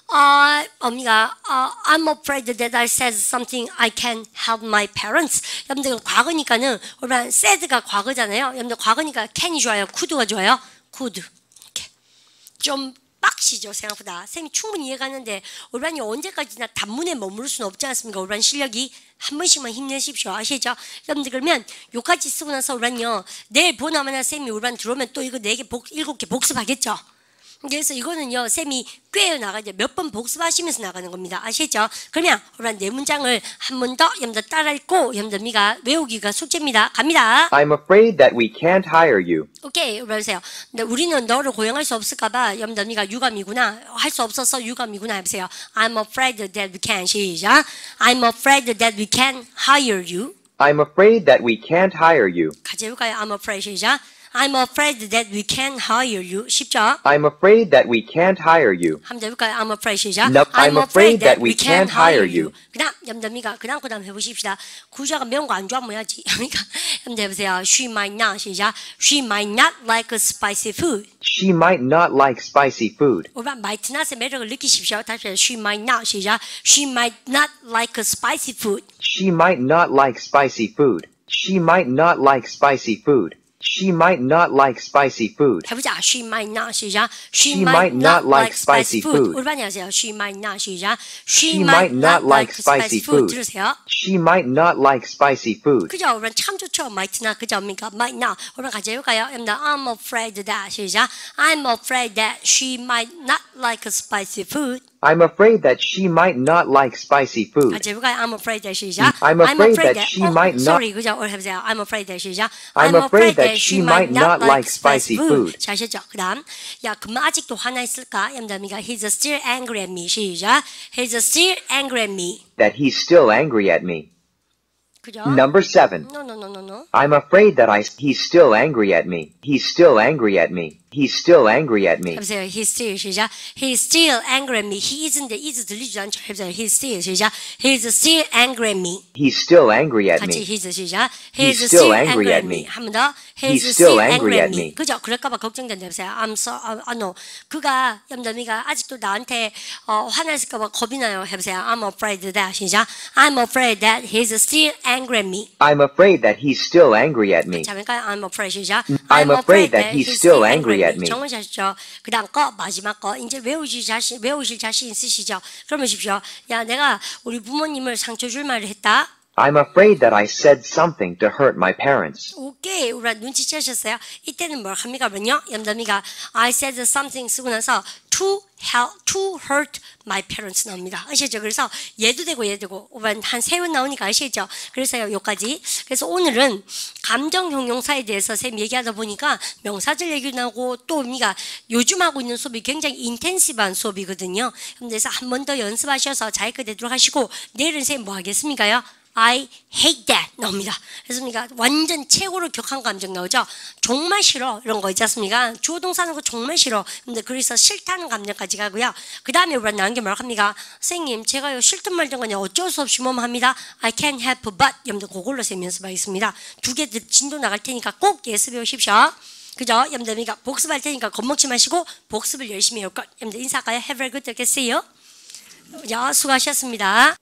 I'm afraid that I said something I can help my parents. 여러분들 과거니까는 여러분 said가 과거잖아요. 여러분들 과거니까 can이 좋아요, could가 좋아요? could. 이렇게 좀 빡시죠 생각보다. 쌤이 충분히 이해가는데 올반이 언제까지나 단문에 머무를 수는 없지 않습니까? 올반 실력이 한 번씩만 힘내십시오. 아시죠? 여러분들 그러면 요까지 쓰고 나서 올반요 내일 보나마나 쌤이 올반 들어오면 또 이거 4개 7개 복습하겠죠? 그래서 이거는요, 쌤이 꿰어 나가죠. 몇 번 복습하시면서 나가는 겁니다. 아시죠? 그러면 우리 네 문장을 한 번 더 여러분들 따라 읽고 여러분들 미가 외우기가 숙제입니다. 갑니다. I'm afraid that we can't hire you. 오케이, 그러세요. 근데 우리는 너를 고용할 수 없을까봐 여러분들 미가 유감이구나. 할 수 없어서 유감이구나 해보세요. I'm afraid that we can't. 시작. I'm afraid that we can't hire you. I'm afraid that we can't hire you. 같이 해볼까요? I'm afraid. 시작. I'm afraid that we can't hire you. 쉽죠? I'm afraid that we can't hire you. 한번 해볼까요? I'm afraid. 시작. Nope, I'm afraid that we can't hire you. 그다음 염담이가 그다음 해보십시다. 구자가 매운 거 안 좋아하면 해야지. 그러니까 염담 해보세요. She might not. 시작. She might not like spicy food. She might not like spicy food. 우리 might not의 매력을 느끼십시오. 다시 She might not. 시작. She might not like spicy food. She might not like spicy food. She might not like spicy food. She might not like spicy food. 해보자. She might not. 시작. She might not like spicy food. 우리 반이 하세요. She might not. 시작. She might not like spicy food. 들으세요. She might not like spicy food. 그죠? 우리 참 좋죠. might not. 그죠? 그러니까 might not. 우리 같이 해볼까요? I'm afraid that. 시작. I'm afraid that she might not like spicy food. I'm afraid that she might not like spicy food. 같이 해볼까요? I'm afraid that. 시작. I'm afraid that she might not. Sorry, 그죠? 우리 해보세요. I'm afraid that. 시작. I'm afraid that she might not like spicy food. 자, 아셨죠? 그 다음. 야, 그만 아직도 화나 있을까? 염담이가 He's still angry at me. 시작. He's still angry at me. That he's still angry at me. 그죠? Number 7. No. I'm afraid that he's still angry at me. He's still angry at me. He's still angry at me. 해보세요. He's still. 시작. He's still angry at me. He isn't is 들리지 않죠? 해보세요. He's still. 시작. He's still angry at me. He's still angry at 같이 me. he's 시작. He's still angry at me. 한 번 더. He's still angry at me. 그죠? 그럴까봐 걱정된다. 해보세요. no. 그가 염담이가 아직도 나한테 화났을까봐 겁이 나요. 해보세요. I'm afraid that. 시작. I'm afraid that he's still angry at me. I'm afraid that he's still angry at me. 자, 그러니까 I'm afraid. 시작. I'm afraid that he's still angry at me. 정언하셨죠? 그 다음 거, 마지막 거. 이제 외우실 자신 있으시죠? 그럼 보십시오. 야, 내가 우리 부모님을 상처 줄 말을 했다. I'm afraid that I said something to hurt my parents. 오케이. 우리 눈치채셨어요? 이때는 뭘 합니까? 그러면요. 염담이가 I said something 쓰고 나서 to hurt my parents 나옵니다. 아시죠? 그래서 얘도 되고 한 세 번 나오니까 아시죠? 그래서요, 요까지. 그래서 오늘은 감정 형용사에 대해서 쌤 얘기하다 보니까 명사절 얘기 나오고 또 우리가 요즘 하고 있는 수업이 굉장히 인텐시브한 수업이거든요. 그래서 한 번 더 연습하셔서 잘 그대로 하시고 내일은 쌤 뭐 하겠습니까요? I hate that 나옵니다. 그래서 우리가 완전 최고로 격한 감정 나오죠. 정말 싫어 이런 거 있지 않습니까? 주어 동사는 거 정말 싫어. 근데 그래서 싫다는 감정까지 가고요. 그 다음에 우리가 나온 게 뭐라고 합니까? 선생님 제가요 싫든 말든 간에 어쩔 수 없이 뭐만 합니다. I can't help but 여러분들 그걸로 쌤 연습하겠습니다. 2개 진도 나갈 테니까 꼭 예습해 오십시오. 그죠? 여러분들 그러니까 복습할 테니까 겁먹지 마시고 복습을 열심히 해올 것. 여러분들 인사할까요? Have a good day. See you. 자, 수고하셨습니다.